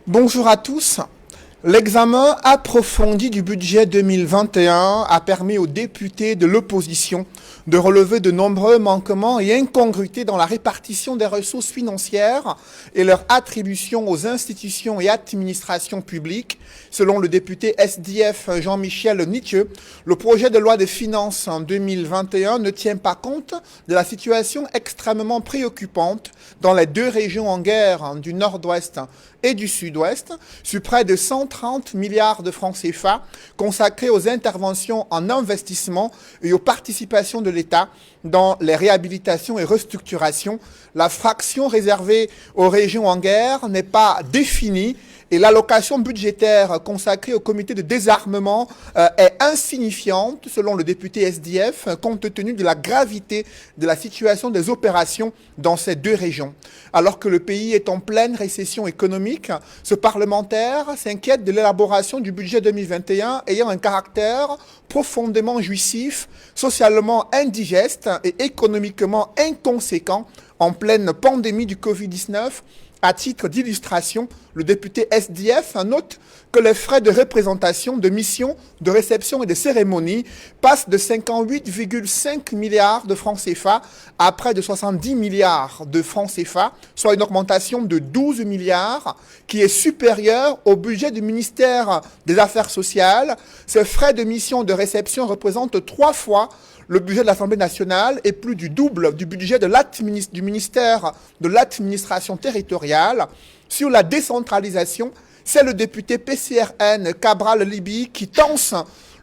Bonjour à tous. L'examen approfondi du budget 2021 a permis aux députés de l'opposition de relever de nombreux manquements et incongruités dans la répartition des ressources financières et leur attribution aux institutions et administrations publiques. Selon le député SDF Jean-Michel Nithieu, le projet de loi des finances en 2021 ne tient pas compte de la situation extrêmement préoccupante dans les deux régions en guerre du Nord-Ouest et du Sud-Ouest, sur près de 130 milliards de francs CFA consacrés aux interventions en investissement et aux participations de l'État dans les réhabilitations et restructurations. La fraction réservée aux régions en guerre n'est pas définie et l'allocation budgétaire consacrée au comité de désarmement est insignifiante, selon le député SDF, compte tenu de la gravité de la situation des opérations dans ces deux régions. Alors que le pays est en pleine récession économique, ce parlementaire s'inquiète de l'élaboration du budget 2021 ayant un caractère profondément jouissif, socialement indigeste et économiquement inconséquent en pleine pandémie du Covid-19. À titre d'illustration, le député SDF note que les frais de représentation, de mission, de réception et de cérémonie passent de 58,5 milliards de francs CFA à près de 70 milliards de francs CFA, soit une augmentation de 12 milliards qui est supérieure au budget du ministère des Affaires sociales. Ces frais de mission de réception représentent 3 fois le budget de l'Assemblée nationale est plus du double du budget du ministère de l'administration territoriale. Sur la décentralisation, c'est le député PCRN Cabral Libye qui tense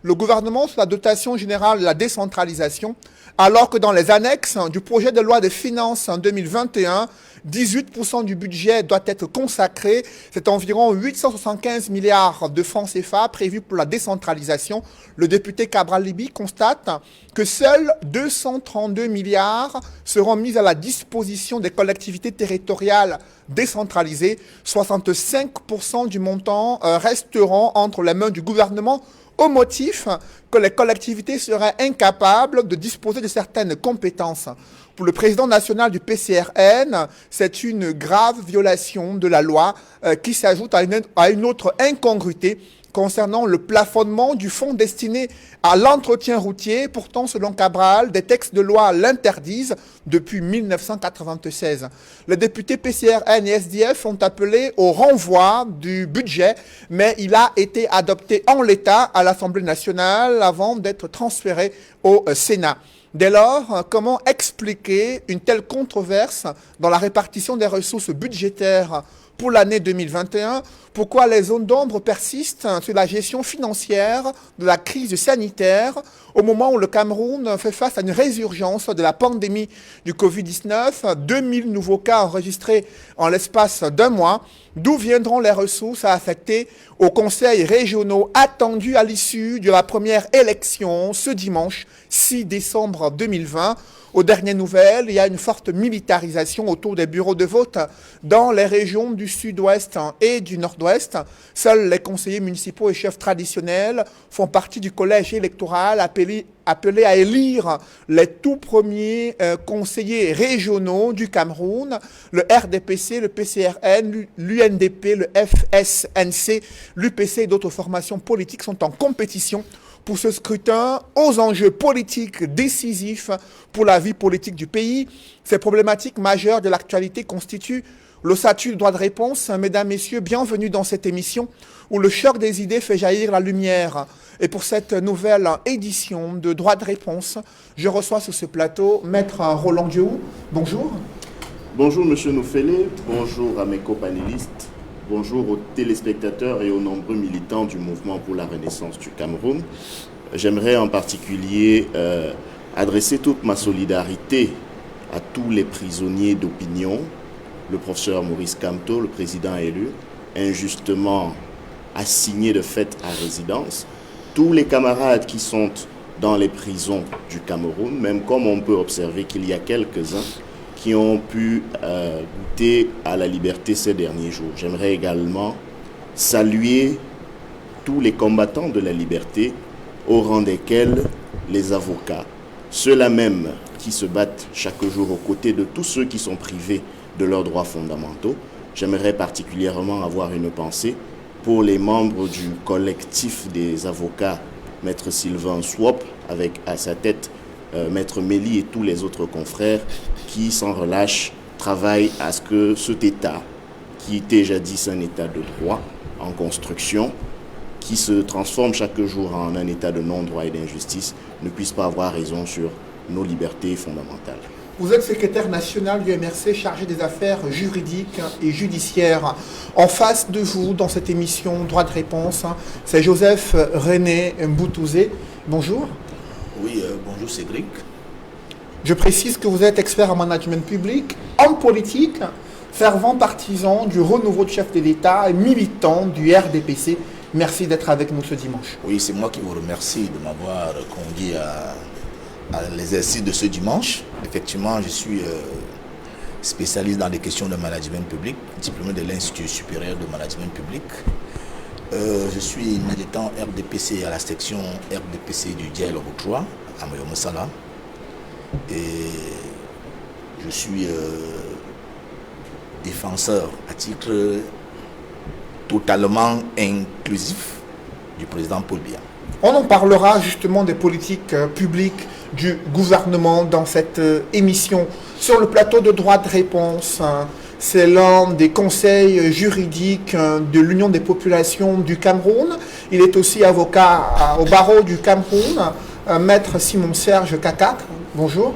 le gouvernement sur la dotation générale de la décentralisation, alors que dans les annexes du projet de loi des finances en 2021, 18% du budget doit être consacré. C'est environ 875 milliards de francs CFA prévus pour la décentralisation. Le député Cabral Libye constate que seuls 232 milliards seront mis à la disposition des collectivités territoriales décentralisées. 65% du montant resteront entre les mains du gouvernement au motif que les collectivités seraient incapables de disposer de certaines compétences. Pour le président national du PCRN, c'est une grave violation de la loi qui s'ajoute à une autre incongruité concernant le plafonnement du fonds destiné à l'entretien routier. Pourtant, selon Cabral, des textes de loi l'interdisent depuis 1996. Les députés PCRN et SDF ont appelé au renvoi du budget, mais il a été adopté en l'état à l'Assemblée nationale avant d'être transféré au Sénat. Dès lors, comment expliquer une telle controverse dans la répartition des ressources budgétaires pour l'année 2021? Pourquoi les zones d'ombre persistent sur la gestion financière de la crise sanitaire au moment où le Cameroun fait face à une résurgence de la pandémie du Covid-19, 2000 nouveaux cas enregistrés en l'espace d'un mois? D'où viendront les ressources à affecter aux conseils régionaux attendus à l'issue de la première élection ce dimanche 6 décembre 2020? Aux dernières nouvelles, il y a une forte militarisation autour des bureaux de vote dans les régions du Sud-Ouest et du Nord-Ouest. Seuls les conseillers municipaux et chefs traditionnels font partie du collège électoral appelé à élire les tout premiers conseillers régionaux du Cameroun. Le RDPC, le PCRN, l'UNDP, le FSNC, l'UPC et d'autres formations politiques sont en compétition pour ce scrutin aux enjeux politiques décisifs pour la vie politique du pays. Ces problématiques majeures de l'actualité constituent le statut de droit de réponse. Mesdames, Messieurs, bienvenue dans cette émission où le choc des idées fait jaillir la lumière. Et pour cette nouvelle édition de droit de réponse, je reçois sur ce plateau Maître Roland Diou. Bonjour. Bonjour Monsieur Noufélé, bonjour à mes copanélistes, bonjour aux téléspectateurs et aux nombreux militants du mouvement pour la renaissance du Cameroun. J'aimerais en particulier adresser toute ma solidarité à tous les prisonniers d'opinion, le professeur Maurice Kamto, le président élu, injustement assigné de fait à résidence, tous les camarades qui sont dans les prisons du Cameroun, même comme on peut observer qu'il y a quelques-uns qui ont pu goûter à la liberté ces derniers jours. J'aimerais également saluer tous les combattants de la liberté, au rang desquels les avocats, ceux-là même qui se battent chaque jour aux côtés de tous ceux qui sont privés de leurs droits fondamentaux, j'aimerais particulièrement avoir une pensée pour les membres du collectif des avocats, Maître Sylvain Swop, avec à sa tête Maître Méli et tous les autres confrères qui, sans relâche, travaillent à ce que cet État, qui était jadis un État de droit en construction, qui se transforme chaque jour en un État de non-droit et d'injustice, ne puisse pas avoir raison sur nos libertés fondamentales. Vous êtes secrétaire national du MRC chargé des affaires juridiques et judiciaires. En face de vous, dans cette émission Droit de réponse, c'est Joseph René Mboutouzé. Bonjour. Oui, bonjour Cédric. Je précise que vous êtes expert en management public, homme politique, fervent partisan du renouveau du chef de l'État et militant du RDPC. Merci d'être avec nous ce dimanche. Oui, c'est moi qui vous remercie de m'avoir convié à l'exercice de ce dimanche. Effectivement, je suis spécialiste dans les questions de management public, diplômé de l'Institut supérieur de management public. Je suis militant RDPC à la section RDPC du dialogue octroi à Moyo-Moussala. Et je suis défenseur à titre totalement inclusif du président Paul Biya. On en parlera justement des politiques publiques du gouvernement dans cette émission. Sur le plateau de Droit de réponse, c'est l'un des conseils juridiques de l'Union des populations du Cameroun. Il est aussi avocat au barreau du Cameroun, Maître Simon-Serge Kakak. Bonjour.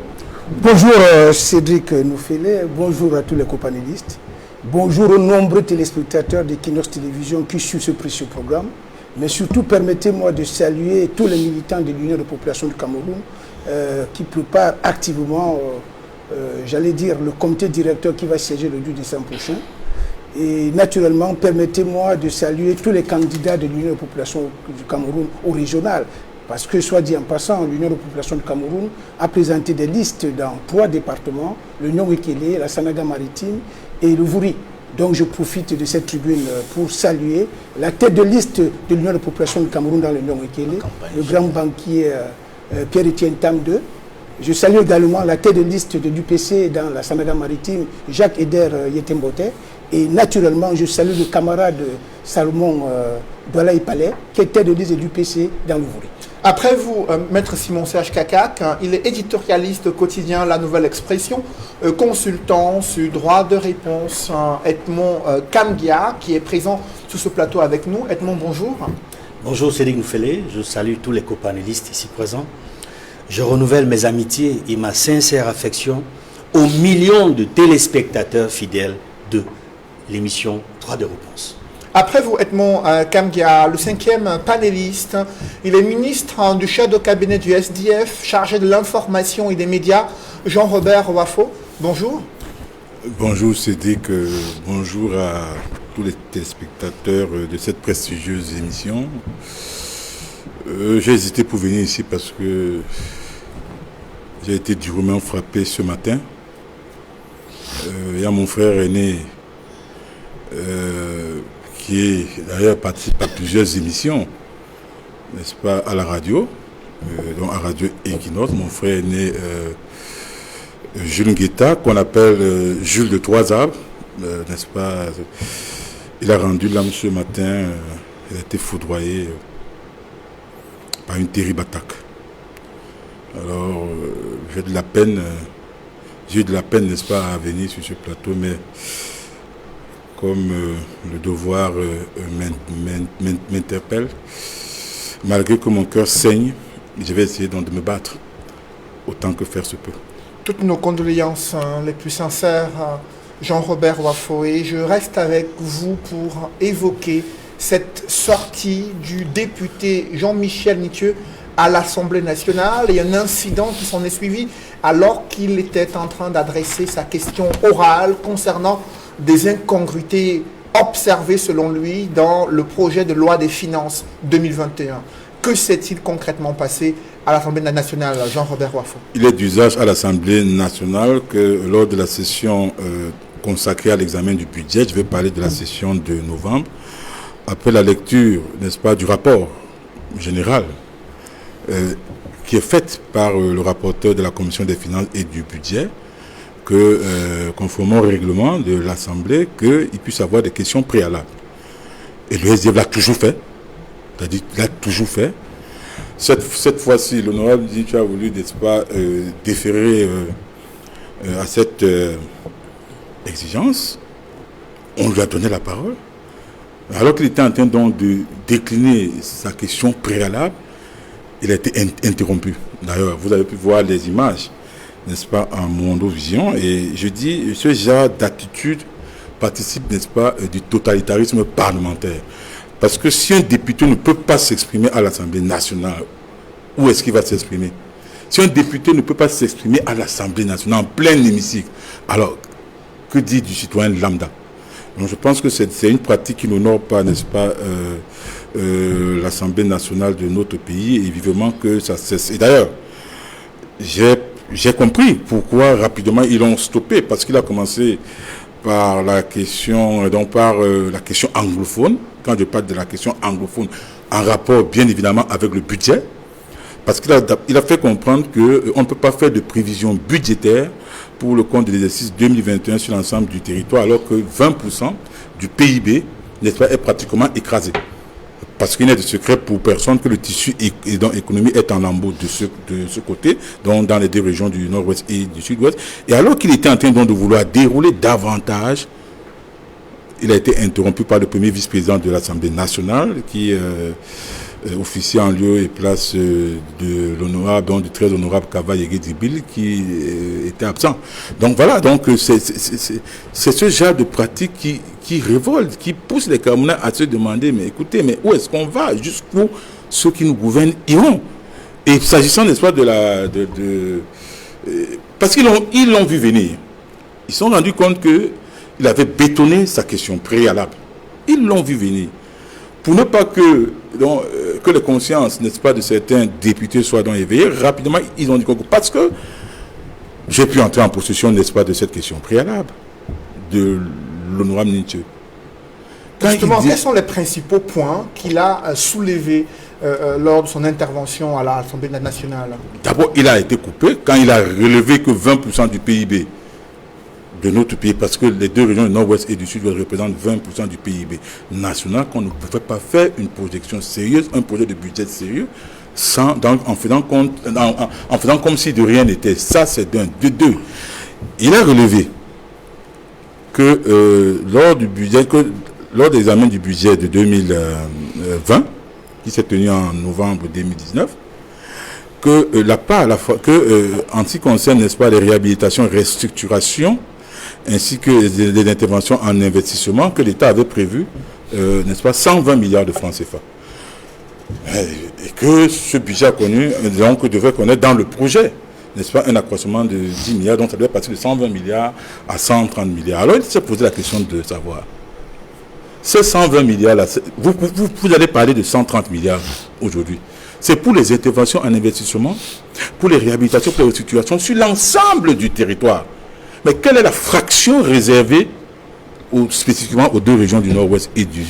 Bonjour Cédric Noufélé, bonjour à tous les copanélistes. Bonjour aux nombreux téléspectateurs de Kinos Télévision qui suivent ce précieux programme. Mais surtout, permettez-moi de saluer tous les militants de l'Union des populations du Cameroun qui préparent activement, j'allais dire, le comité directeur qui va siéger le 2 décembre prochain. Et naturellement, permettez-moi de saluer tous les candidats de l'Union des populations du Cameroun au régional. Parce que, soit dit en passant, l'Union des populations du Cameroun a présenté des listes dans 3 départements, le Nord-Wekele, la Sanaga maritime et le Vouri. Donc je profite de cette tribune pour saluer la tête de liste de l'Union des populations du Cameroun dans le Nord-Wekele, le grand banquier Pierre-Étienne Tam II. Je salue également la tête de liste de l'UPC dans la Sanaga maritime, Jacques Eder Yetembote. Et naturellement, je salue le camarade Salomon Douala Palais, qui est tête de liste de l'UPC dans le Vouri. Après vous, Maître Simon-Serge Kakak, il est éditorialiste au quotidien La Nouvelle Expression, consultant sur droit de réponse. Edmond Kamgia, qui est présent sur ce plateau avec nous. Edmond, bonjour. Bonjour Cédric Noufélé, je salue tous les copanélistes ici présents. Je renouvelle mes amitiés et ma sincère affection aux millions de téléspectateurs fidèles de l'émission Droit de réponse. Après vous, Edmond Kamgia, le 5e panéliste, il est ministre du chef de cabinet du SDF, chargé de l'information et des médias, Jean-Robert Wafo. Bonjour. Bonjour Cédric, bonjour à tous les téléspectateurs de cette prestigieuse émission. J'ai hésité pour venir ici parce que j'ai été durement frappé ce matin. Il y a mon frère aîné qui est d'ailleurs participe à plusieurs émissions, n'est-ce pas, à la radio, donc à Radio Equinox. Mon frère aîné Jules Ngueta, qu'on appelle Jules de Trois Arbres, n'est-ce pas. Il a rendu l'âme ce matin, il a été foudroyé par une terrible attaque. Alors, j'ai eu de la peine, n'est-ce pas, à venir sur ce plateau, mais comme le devoir m'interpelle, malgré que mon cœur saigne, je vais essayer donc de me battre autant que faire se peut. Toutes nos condoléances les plus sincères, Jean-Robert Wafo, et je reste avec vous pour évoquer cette sortie du député Jean-Michel Nitieux à l'Assemblée nationale et un incident qui s'en est suivi alors qu'il était en train d'adresser sa question orale concernant des incongruités observées selon lui dans le projet de loi des finances 2021. Que s'est-il concrètement passé à l'Assemblée nationale, Jean-Robert Wafo? Il est d'usage à l'Assemblée nationale que lors de la session consacrée à l'examen du budget, je vais parler de la session de novembre, après la lecture, n'est-ce pas, du rapport général qui est faite par le rapporteur de la Commission des finances et du budget, que, conformément au règlement de l'Assemblée, qu'il puisse avoir des questions préalables. Et le SDF l'a toujours fait. C'est-à-dire qu'il l'a toujours fait. Cette fois-ci, l'honorable dit tu as voulu, n'est-ce pas, déférer à cette exigence. On lui a donné la parole. Alors qu'il était en train donc de décliner sa question préalable, il a été interrompu. D'ailleurs, vous avez pu voir les images, n'est-ce pas, en Mondovision. Et je dis, ce genre d'attitude participe, n'est-ce pas, du totalitarisme parlementaire. Parce que si un député ne peut pas s'exprimer à l'Assemblée nationale, où est-ce qu'il va s'exprimer? Si un député ne peut pas s'exprimer à l'Assemblée nationale, en plein hémicycle, alors, que dit du citoyen lambda? Donc je pense que c'est une pratique qui n'honore pas, n'est-ce pas, l'Assemblée nationale de notre pays, et vivement que ça cesse. Et d'ailleurs, j'ai compris pourquoi rapidement ils l'ont stoppé, parce qu'il a commencé par la question, la question anglophone. Quand je parle de la question anglophone, en rapport bien évidemment avec le budget, parce qu'il a fait comprendre qu'on ne peut pas faire de prévision budgétaire pour le compte de l'exercice 2021 sur l'ensemble du territoire, alors que 20% du PIB, n'est-ce pas, est pratiquement écrasé. Parce qu'il n'est de secret pour personne que le tissu économique est en lambeaux de ce côté, donc dans les deux régions du nord-ouest et du sud-ouest. Et alors qu'il était en train donc de vouloir dérouler davantage, il a été interrompu par le premier vice-président de l'Assemblée nationale qui officier en lieu et place de l'honorable, donc du très honorable Kava Yegedibil qui était absent. Donc voilà, donc c'est ce genre de pratique qui révolte, qui pousse les Camerounais à se demander, mais écoutez, mais où est-ce qu'on va? Jusqu'où ceux qui nous gouvernent iront? Et s'agissant, n'est-ce pas, parce qu'ils l'ont vu venir. Ils se sont rendus compte qu'il avait bétonné sa question préalable. Ils l'ont vu venir. Pour ne pas que les consciences, n'est-ce pas, de certains députés soient donc éveillées, rapidement, ils ont dit parce que j'ai pu entrer en possession, n'est-ce pas, de cette question préalable de l'honorable Nietzsche. Justement, quels sont les principaux points qu'il a soulevés lors de son intervention à l'Assemblée nationale? D'abord, il a été coupé quand il a relevé que 20% du PIB de notre pays, parce que les deux régions du nord-ouest et du sud-ouest représentent 20% du PIB national, qu'on ne pouvait pas faire une projection sérieuse, un projet de budget sérieux, en faisant comme si de rien n'était. Ça, c'est d'un. De deux, il a relevé que lors des examens du budget de 2020, qui s'est tenu en novembre 2019, que en ce qui concerne, n'est-ce pas, les réhabilitations, restructurations, ainsi que les interventions en investissement, que l'État avait prévu, n'est-ce pas, 120 milliards de francs CFA. Et que ce budget a connu, donc devrait connaître dans le projet, n'est-ce pas, un accroissement de 10 milliards, donc ça devait passer de 120 milliards à 130 milliards. Alors il s'est posé la question de savoir, ces 120 milliards-là, vous allez parler de 130 milliards aujourd'hui. C'est pour les interventions en investissement, pour les réhabilitations, pour les restructurations sur l'ensemble du territoire. Mais quelle est la fraction réservée spécifiquement aux deux régions du nord-ouest et du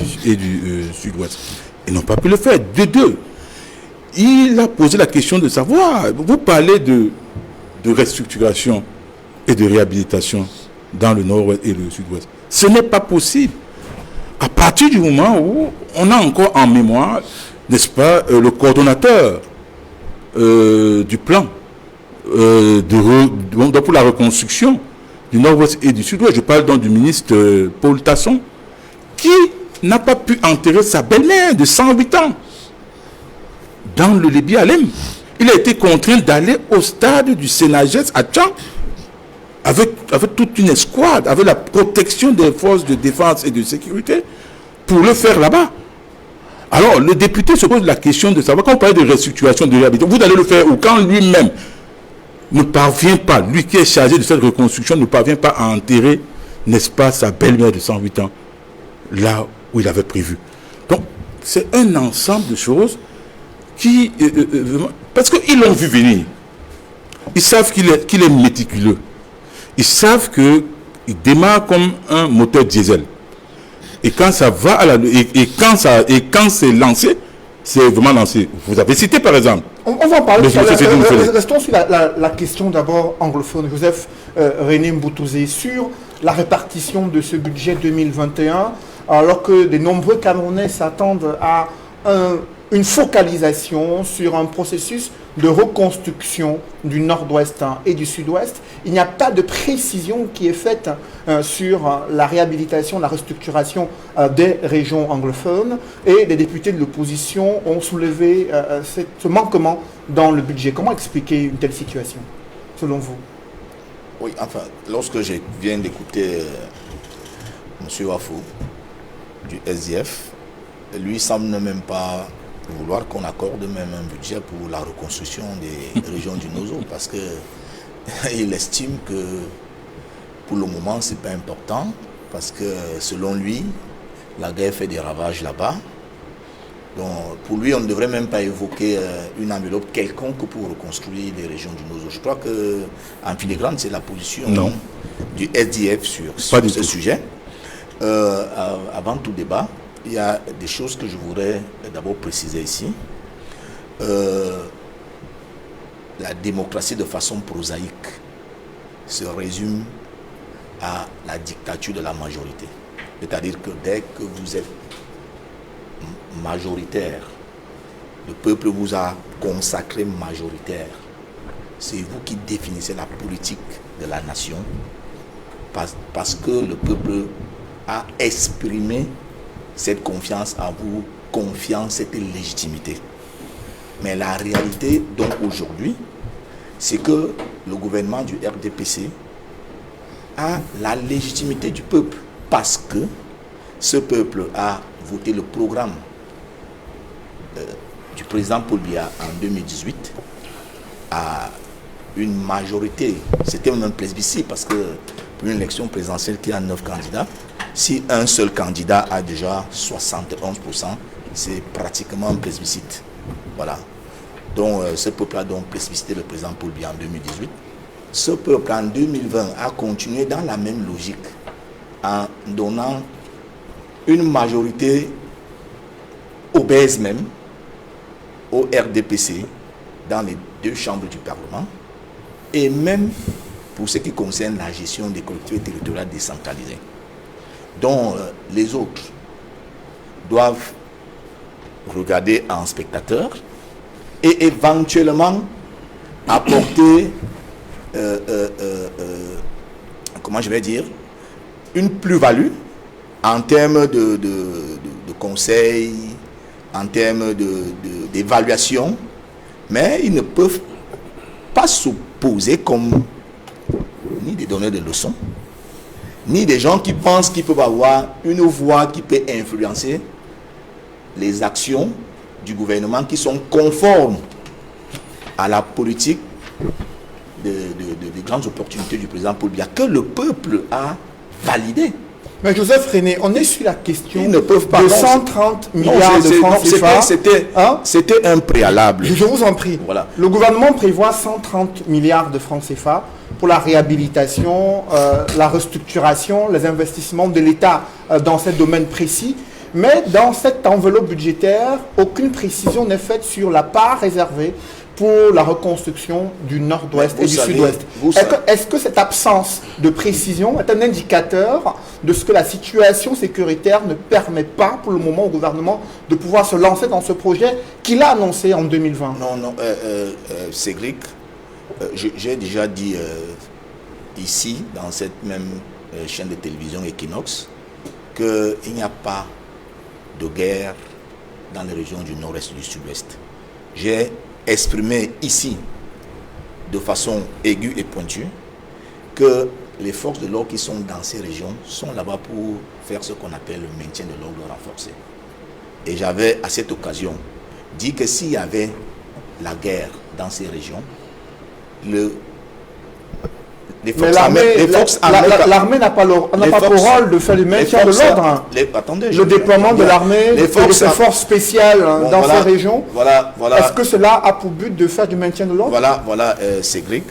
sud-ouest? Ils n'ont pas pu le faire. De deux, il a posé la question de savoir, vous parlez de restructuration et de réhabilitation dans le nord-ouest et le sud-ouest. Ce n'est pas possible. À partir du moment où on a encore en mémoire, n'est-ce pas, le coordonnateur du plan pour la reconstruction du nord-ouest et du sud-ouest, je parle donc du ministre Paul Tasson, qui n'a pas pu enterrer sa belle-mère de 108 ans dans le Lébi Alem. Il a été contraint d'aller au stade du Sénagès à Tchang avec toute une escouade, avec la protection des forces de défense et de sécurité pour le faire là-bas. Alors, le député se pose la question de savoir, quand on parle de restructuration, de réhabilitation, vous allez le faire ou quand lui-même ne parvient pas, lui qui est chargé de cette reconstruction, ne parvient pas à enterrer, n'est-ce pas, sa belle-mère de 108 ans, là où il avait prévu. Donc, c'est un ensemble de choses qui... parce qu'ils l'ont vu venir. Ils savent qu'il est méticuleux. Ils savent qu'il démarre comme un moteur diesel. Et quand ça va à quand c'est lancé, c'est vraiment lancé. Vous avez cité par exemple. On va en parler Mais tout à c'est une l'heure. folie. Restons sur la question d'abord anglophone. Joseph René Mboutouzé, sur la répartition de ce budget 2021, alors que de nombreux Camerounais s'attendent à une focalisation sur un processus de reconstruction du nord-ouest et du sud-ouest. Il n'y a pas de précision qui est faite sur la réhabilitation, la restructuration des régions anglophones, et les députés de l'opposition ont soulevé ce manquement dans le budget. Comment expliquer une telle situation, selon vous? Oui, enfin, lorsque je viens d'écouter M. Wafou du SDF, lui semble ne même pas vouloir qu'on accorde même un budget pour la reconstruction des régions du Nozo, parce que il estime que pour le moment c'est pas important, parce que selon lui la guerre fait des ravages là-bas. Donc pour lui on ne devrait même pas évoquer une enveloppe quelconque pour reconstruire les régions du Nozo. Je crois que en filigrane c'est la position du SDF sur ce sujet. Avant tout débat, il y a des choses que je voudrais d'abord préciser ici. La démocratie de façon prosaïque se résume à la dictature de la majorité. C'est-à-dire que dès que vous êtes majoritaire, le peuple vous a consacré majoritaire. C'est vous qui définissez la politique de la nation, parce que le peuple a exprimé cette confiance à vous, confiance, cette légitimité. Mais la réalité, donc aujourd'hui, c'est que le gouvernement du RDPC a la légitimité du peuple, parce que ce peuple a voté le programme du président Paul Biya en 2018 à une majorité, c'était même un plébiscite, parce que pour une élection présidentielle qui a 9 candidats, si un seul candidat a déjà 71%, c'est pratiquement un plébiscite. Voilà. Donc ce peuple a donc plébiscité le président Paul Biya en 2018. Ce peuple en 2020 a continué dans la même logique en donnant une majorité obèse même au RDPC dans les 2 chambres du Parlement, et même pour ce qui concerne la gestion des collectivités territoriales décentralisées. Donc les autres doivent regarder en spectateur et éventuellement apporter comment je vais dire, une plus-value en termes de conseils, en termes d'évaluation, mais ils ne peuvent pas s'opposer comme ni des donneurs de leçons, ni des gens qui pensent qu'ils peuvent avoir une voix qui peut influencer les actions du gouvernement qui sont conformes à la politique des grandes opportunités du président Paul Biya, que le peuple a validé. Mais Joseph René, on est sur la question Ils ne peuvent pas, de 130 milliards de francs CFA. C'était un préalable. Je vous en prie. Voilà. Le gouvernement prévoit 130 milliards de francs CFA pour la réhabilitation, la restructuration, les investissements de l'État dans ce domaine précis. Mais dans cette enveloppe budgétaire, aucune précision n'est faite sur la part réservée pour la reconstruction du nord-ouest et du sud-ouest. Est-ce que cette absence de précision est un indicateur de ce que la situation sécuritaire ne permet pas pour le moment au gouvernement de pouvoir se lancer dans ce projet qu'il a annoncé en 2020? Non, Cédric, j'ai déjà dit ici, dans cette même chaîne de télévision Equinox, qu'il n'y a pas de guerre dans les régions du nord-est et du sud-ouest. J'ai exprimé ici, de façon aiguë et pointue, que les forces de l'ordre qui sont dans ces régions sont là-bas pour faire ce qu'on appelle le maintien de l'ordre renforcé. Et j'avais à cette occasion dit que s'il y avait la guerre dans ces régions, l'armée n'a pas pour rôle de faire le maintien de l'ordre. Le déploiement de l'armée, de ces forces spéciales dans ces régions. Voilà. Est-ce que cela a pour but de faire du maintien de l'ordre? Voilà, Cédric.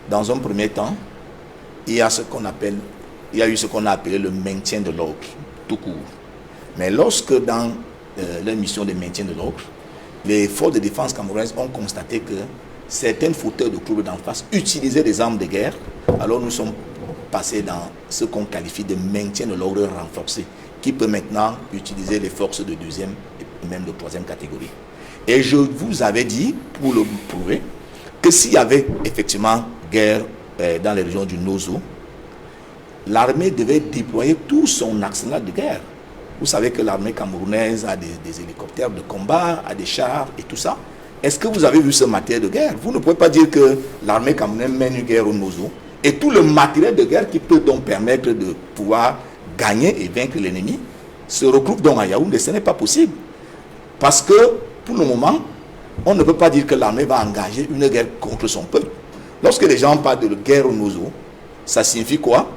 Dans un premier temps, il y a eu ce qu'on a appelé le maintien de l'ordre, tout court. Mais lorsque dans la mission de maintien de l'ordre, les forces de défense camerounaises ont constaté que certains fauteurs de troubles d'en face utilisaient des armes de guerre. Alors nous sommes passés dans ce qu'on qualifie de maintien de l'ordre renforcé, qui peut maintenant utiliser les forces de deuxième et même de troisième catégorie. Et je vous avais dit, pour le prouver, que s'il y avait effectivement guerre dans les régions du Nozo, l'armée devait déployer tout son arsenal de guerre. Vous savez que l'armée camerounaise a des hélicoptères de combat, a des chars et tout ça. Est-ce que vous avez vu ce matériel de guerre? Vous ne pouvez pas dire que l'armée camerounaise mène une guerre au Nozo et tout le matériel de guerre qui peut donc permettre de pouvoir gagner et vaincre l'ennemi se regroupe donc à Yaoundé. Ce n'est pas possible. Parce que, pour le moment, on ne peut pas dire que l'armée va engager une guerre contre son peuple. Lorsque les gens parlent de guerre au Nozo, ça signifie quoi?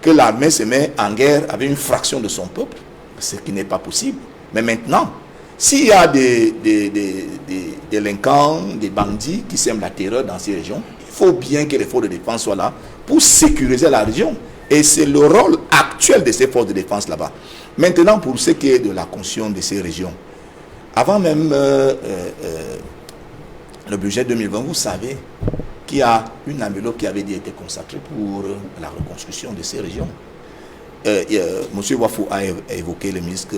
Que l'armée se met en guerre avec une fraction de son peuple, ce qui n'est pas possible. Mais maintenant, s'il y a des délinquants, des bandits qui sèment la terreur dans ces régions, il faut bien que les forces de défense soient là pour sécuriser la région. Et c'est le rôle actuel de ces forces de défense là-bas. Maintenant, pour ce qui est de la construction de ces régions, avant même le budget 2020, vous savez qu'il y a une enveloppe qui avait été consacrée pour la reconstruction de ces régions. M. Wafou a évoqué le ministre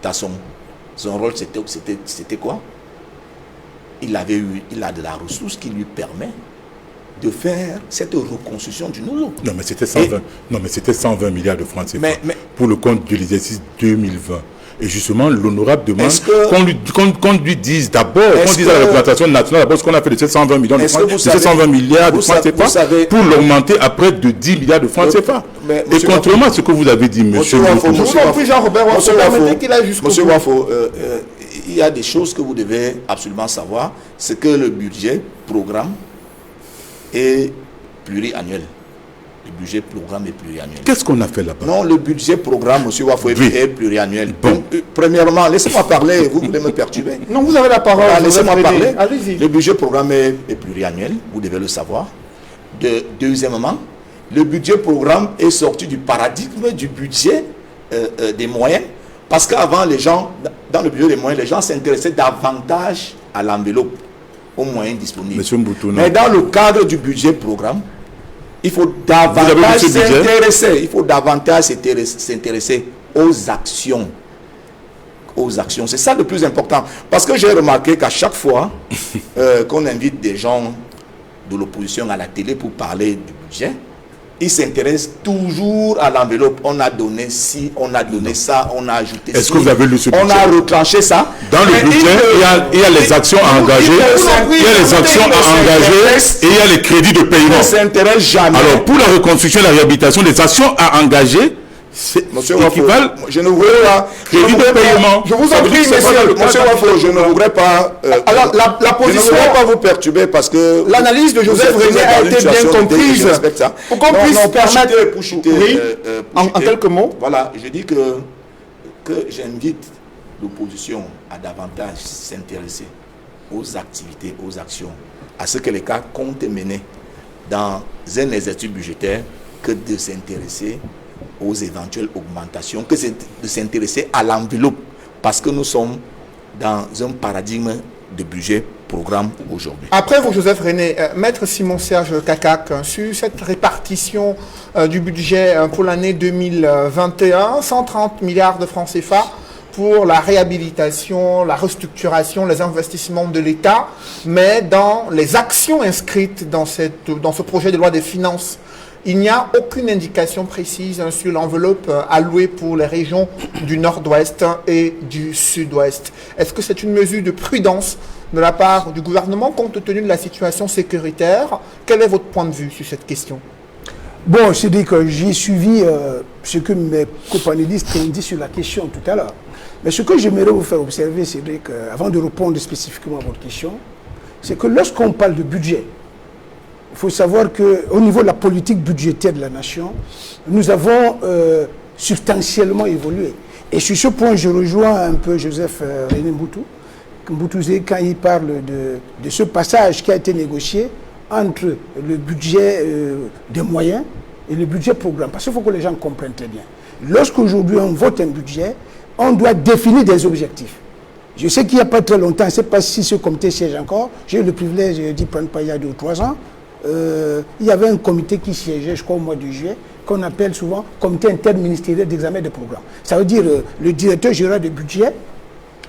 Tasson. Son rôle, c'était quoi? Il a de la ressource qui lui permet de faire cette reconstruction du Nozo. Non, mais c'était 120 milliards de francs CFA pour le compte de l'exercice 2020. Et justement, l'honorable demande qu'on lui dise d'abord, qu'on dise à la représentation nationale d'abord ce qu'on a fait de ces 120 millions de francs, de ces 120 milliards de francs CFA pour l'augmenter à près de 10 milliards de francs CFA. Et contrairement à ce que vous avez dit, monsieur Wafo, Monsieur Wafo, il y a des choses que vous devez absolument savoir. C'est que le budget programme est pluriannuel. Le budget programme est pluriannuel. Qu'est-ce qu'on a fait là-bas? Non, le budget programme, monsieur Wafo, est pluriannuel. Bon. Premièrement, laissez-moi parler, vous voulez me perturber? Non, vous avez la parole. Laissez-moi parler. Allez-y. Le budget programme est pluriannuel, vous devez le savoir. Deuxièmement, le budget programme est sorti du paradigme du budget des moyens. Parce qu'avant, les gens, dans le budget des moyens, les gens s'intéressaient davantage à l'enveloppe, aux moyens disponibles. Monsieur Mboutouna. Mais dans le cadre du budget programme, il faut davantage s'intéresser aux actions. C'est ça le plus important. Parce que j'ai remarqué qu'à chaque fois qu'on invite des gens de l'opposition à la télé pour parler du budget, ils s'intéressent toujours à l'enveloppe. On a donné ci, on a donné ça, on a ajouté Est-ce que vous avez lu ce budget? On a retranché ça. Dans le budget, il y a les actions à engager, il y a les actions à engager et il y a les crédits de paiement. On ne s'intéresse jamais. Alors, pour la reconstruction et la réhabilitation, les actions à engager, c'est équivalent. Je ne voudrais pas. Crédit de paiement. Je vous en prie, monsieur Wafo, je ne voudrais pas. Alors, la position. Je ne voudrais pas vous perturber parce que. L'analyse de Joseph René a été bien comprise. Pour qu'on puisse permettre. Oui, en quelques mots. Voilà, je dis que j'invite l'opposition à davantage s'intéresser aux activités, aux actions, à ce que les cas comptent mener dans un exercice budgétaire que de s'intéresser aux éventuelles augmentations, que de s'intéresser à l'enveloppe, parce que nous sommes dans un paradigme de budget programme aujourd'hui. Après vous, Joseph René, Maître Simon-Serge Kakac, sur cette répartition du budget pour l'année 2021, 130 milliards de francs CFA pour la réhabilitation, la restructuration, les investissements de l'État, mais dans les actions inscrites dans ce projet de loi des finances, il n'y a aucune indication précise sur l'enveloppe allouée pour les régions du nord-ouest et du sud-ouest. Est-ce que c'est une mesure de prudence de la part du gouvernement compte tenu de la situation sécuritaire? Quel est votre point de vue sur cette question? Bon, je dis que j'ai suivi ce que mes copanélistes ont dit sur la question tout à l'heure. Mais ce que j'aimerais vous faire observer, c'est vrai qu'avant de répondre spécifiquement à votre question, c'est que lorsqu'on parle de budget, il faut savoir qu'au niveau de la politique budgétaire de la nation, nous avons substantiellement évolué. Et sur ce point, je rejoins un peu Joseph René Mboutouze quand il parle de ce passage qui a été négocié entre le budget des moyens et le budget programme. Parce qu'il faut que les gens comprennent très bien. Lorsqu'aujourd'hui on vote un budget, on doit définir des objectifs. Je sais qu'il n'y a pas très longtemps, je ne sais pas si ce comité siège encore, j'ai eu le privilège d'y prendre part il y a 2 ou 3 ans. Il y avait un comité qui siégeait, je crois, au mois de juillet, qu'on appelle souvent comité interministériel d'examen des programmes. Ça veut dire le directeur général du budget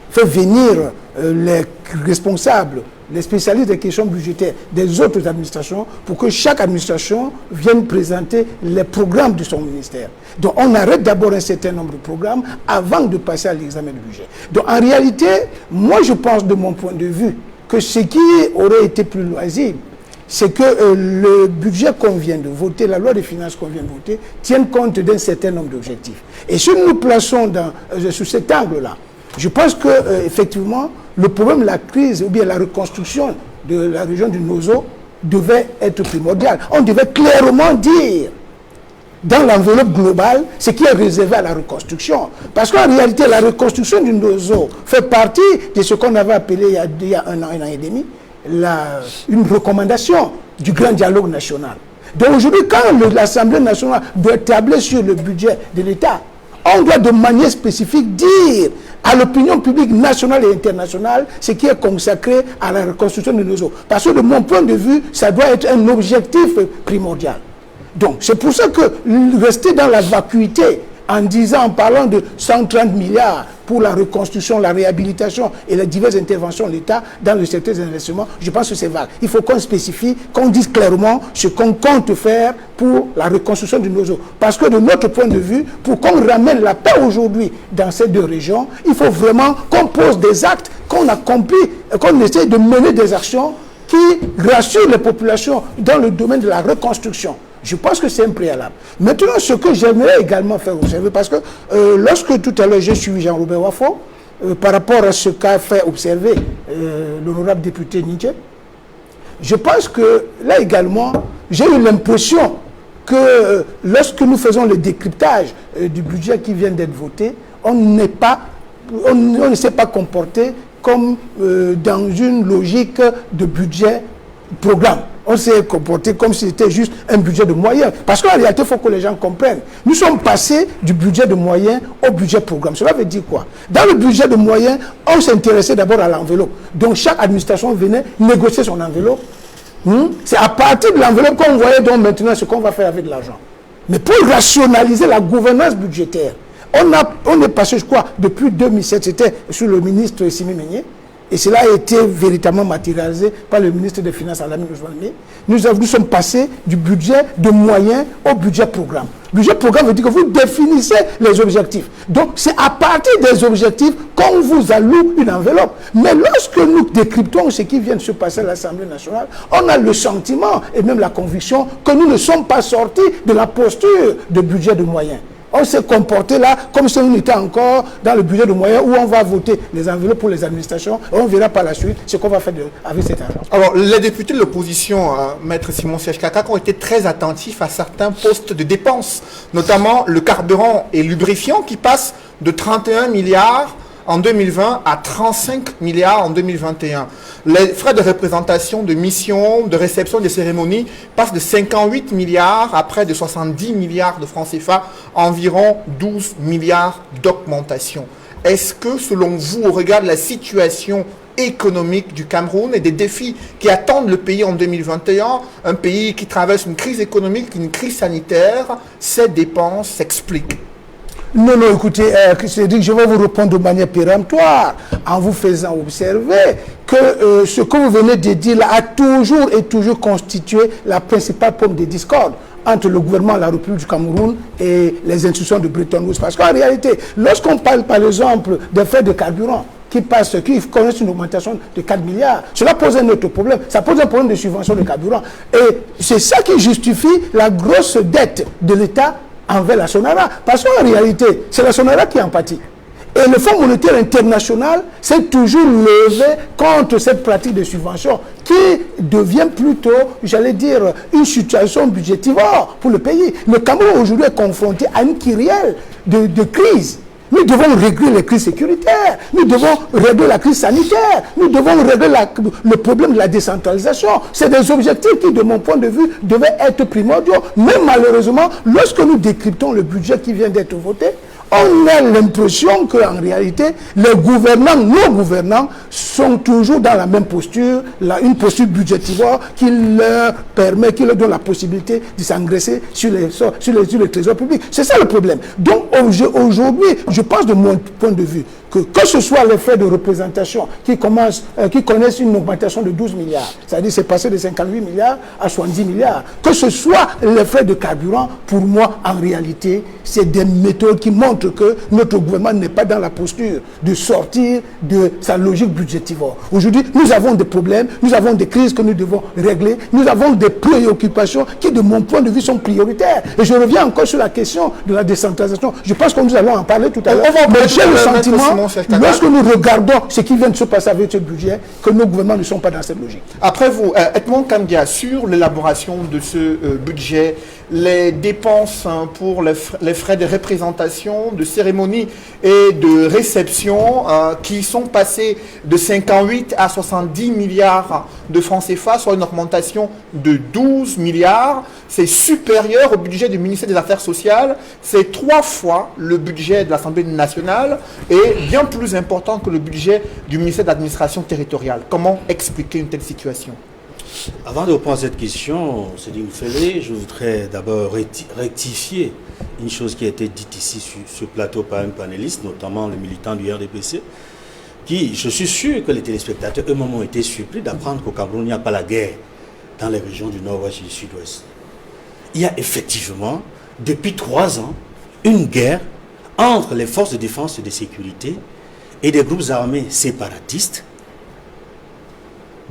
fait venir les responsables, les spécialistes des questions budgétaires des autres administrations pour que chaque administration vienne présenter les programmes de son ministère. Donc on arrête d'abord un certain nombre de programmes avant de passer à l'examen du budget. Donc en réalité, moi je pense de mon point de vue que ce qui aurait été plus loisible, c'est que le budget qu'on vient de voter, la loi de finances qu'on vient de voter, tienne compte d'un certain nombre d'objectifs. Et si nous nous plaçons sous cet angle-là, je pense que effectivement, le problème de la crise ou bien la reconstruction de la région du Nozo devait être primordial. On devait clairement dire dans l'enveloppe globale ce qui est réservé à la reconstruction. Parce qu'en réalité, la reconstruction du Nozo fait partie de ce qu'on avait appelé il y a 1 an et demi, une recommandation du grand dialogue national. Donc aujourd'hui, quand l'Assemblée nationale doit tabler sur le budget de l'État, on doit de manière spécifique dire à l'opinion publique nationale et internationale ce qui est consacré à la reconstruction de nos eaux. Parce que de mon point de vue, ça doit être un objectif primordial. Donc c'est pour ça que rester dans la vacuité en parlant de 130 milliards pour la reconstruction, la réhabilitation et les diverses interventions de l'État dans le secteur des investissements, je pense que c'est vague. Il faut qu'on spécifie, qu'on dise clairement ce qu'on compte faire pour la reconstruction de nos eaux. Parce que de notre point de vue, pour qu'on ramène la paix aujourd'hui dans ces 2 régions, il faut vraiment qu'on pose des actes, qu'on accomplit, qu'on essaie de mener des actions qui rassurent les populations dans le domaine de la reconstruction. Je pense que c'est un préalable. Maintenant, ce que j'aimerais également faire observer, parce que lorsque tout à l'heure j'ai suivi Jean-Robert Wafo, par rapport à ce qu'a fait observer l'honorable député Nietzsche, je pense que là également, j'ai eu l'impression que lorsque nous faisons le décryptage du budget qui vient d'être voté, on ne s'est pas comporté comme dans une logique de budget programme. On s'est comporté comme si c'était juste un budget de moyens. Parce qu'en réalité, il faut que les gens comprennent. Nous sommes passés du budget de moyens au budget programme. Cela veut dire quoi? Dans le budget de moyens, on s'intéressait d'abord à l'enveloppe. Donc chaque administration venait négocier son enveloppe. C'est à partir de l'enveloppe qu'on voyait donc maintenant ce qu'on va faire avec l'argent. Mais pour rationaliser la gouvernance budgétaire, on est passé, je crois, depuis 2007, c'était sous le ministre Simi Meigné, et cela a été véritablement matérialisé par le ministre des Finances, Alamine Ousmane. Nous sommes passés du budget de moyens au budget programme. Budget programme veut dire que vous définissez les objectifs. Donc, c'est à partir des objectifs qu'on vous alloue une enveloppe. Mais lorsque nous décryptons ce qui vient de se passer à l'Assemblée nationale, on a le sentiment et même la conviction que nous ne sommes pas sortis de la posture de budget de moyens. On s'est comporté là comme si on était encore dans le budget de moyens où on va voter les enveloppes pour les administrations et on verra par la suite ce qu'on va faire avec cet argent. Alors, les députés de l'opposition, Maître Simon Siège-Kaka, ont été très attentifs à certains postes de dépenses, notamment le carburant et lubrifiant qui passe de 31 milliards en 2020 à 35 milliards en 2021. Les frais de représentation, de mission, de réception des cérémonies passent de 58 milliards à près de 70 milliards de francs CFA, environ 12 milliards d'augmentation. Est-ce que, selon vous, au regard de la situation économique du Cameroun et des défis qui attendent le pays en 2021, un pays qui traverse une crise économique, une crise sanitaire, ces dépenses s'expliquent? Non, écoutez, je vais vous répondre de manière péremptoire en vous faisant observer que ce que vous venez de dire là a toujours constitué la principale pomme de discorde entre le gouvernement de la République du Cameroun et les institutions de Bretton Woods. Parce qu'en réalité, lorsqu'on parle par exemple des frais de carburant qui connaissent une augmentation de 4 milliards, cela pose un autre problème. Ça pose un problème de subvention de carburant. Et c'est ça qui justifie la grosse dette de l'État envers la Sonara. Parce qu'en réalité, c'est la Sonara qui en pâtit. Et le Fonds monétaire international s'est toujours levé contre cette pratique de subvention qui devient plutôt, j'allais dire, une situation budgétivore pour le pays. Le Cameroun aujourd'hui est confronté à une kyrielle de crise. Nous devons régler les crises sécuritaires, nous devons régler la crise sanitaire, nous devons régler le problème de la décentralisation. C'est des objectifs qui, de mon point de vue, devaient être primordiaux. Mais malheureusement, lorsque nous décryptons le budget qui vient d'être voté, on a l'impression qu'en réalité, les gouvernants, nos gouvernants, sont toujours dans la même posture, une posture budgétivore qui leur permet, qui leur donne la possibilité de s'engraisser sur les trésors publics. C'est ça le problème. Donc aujourd'hui, je pense de mon point de vue, que ce soit les frais de représentation qui connaissent une augmentation de 12 milliards, c'est-à-dire c'est passé de 58 milliards à 70 milliards, que ce soit les frais de carburant, pour moi, en réalité, c'est des méthodes qui montrent que notre gouvernement n'est pas dans la posture de sortir de sa logique budgétivore. Aujourd'hui, nous avons des problèmes, nous avons des crises que nous devons régler, nous avons des préoccupations qui, de mon point de vue, sont prioritaires. Et je reviens encore sur la question de la décentralisation. Je pense que nous allons en parler tout à l'heure. Mais j'ai le sentiment, lorsque nous regardons ce qui vient de se passer avec ce budget, que nos gouvernements ne sont pas dans cette logique. Après vous, Edmond Kamdia, sur l'élaboration de ce budget, les dépenses pour les frais de représentation, de cérémonie et de réception qui sont passés de 58 à 70 milliards de francs CFA, soit une augmentation de 12 milliards. C'est supérieur au budget du ministère des Affaires sociales. C'est 3 fois le budget de l'Assemblée nationale et bien plus important que le budget du ministère de l'Administration territoriale. Comment expliquer une telle situation ? Avant de reprendre cette question, Cédric Mfele, je voudrais d'abord rectifier une chose qui a été dite ici sur ce plateau par un panéliste, notamment le militant du RDPC, qui, je suis sûr que les téléspectateurs eux-mêmes ont été surpris d'apprendre qu'au Cameroun, il n'y a pas la guerre dans les régions du Nord-Ouest et du Sud-Ouest. Il y a effectivement, depuis 3 ans, une guerre entre les forces de défense et de sécurité et des groupes armés séparatistes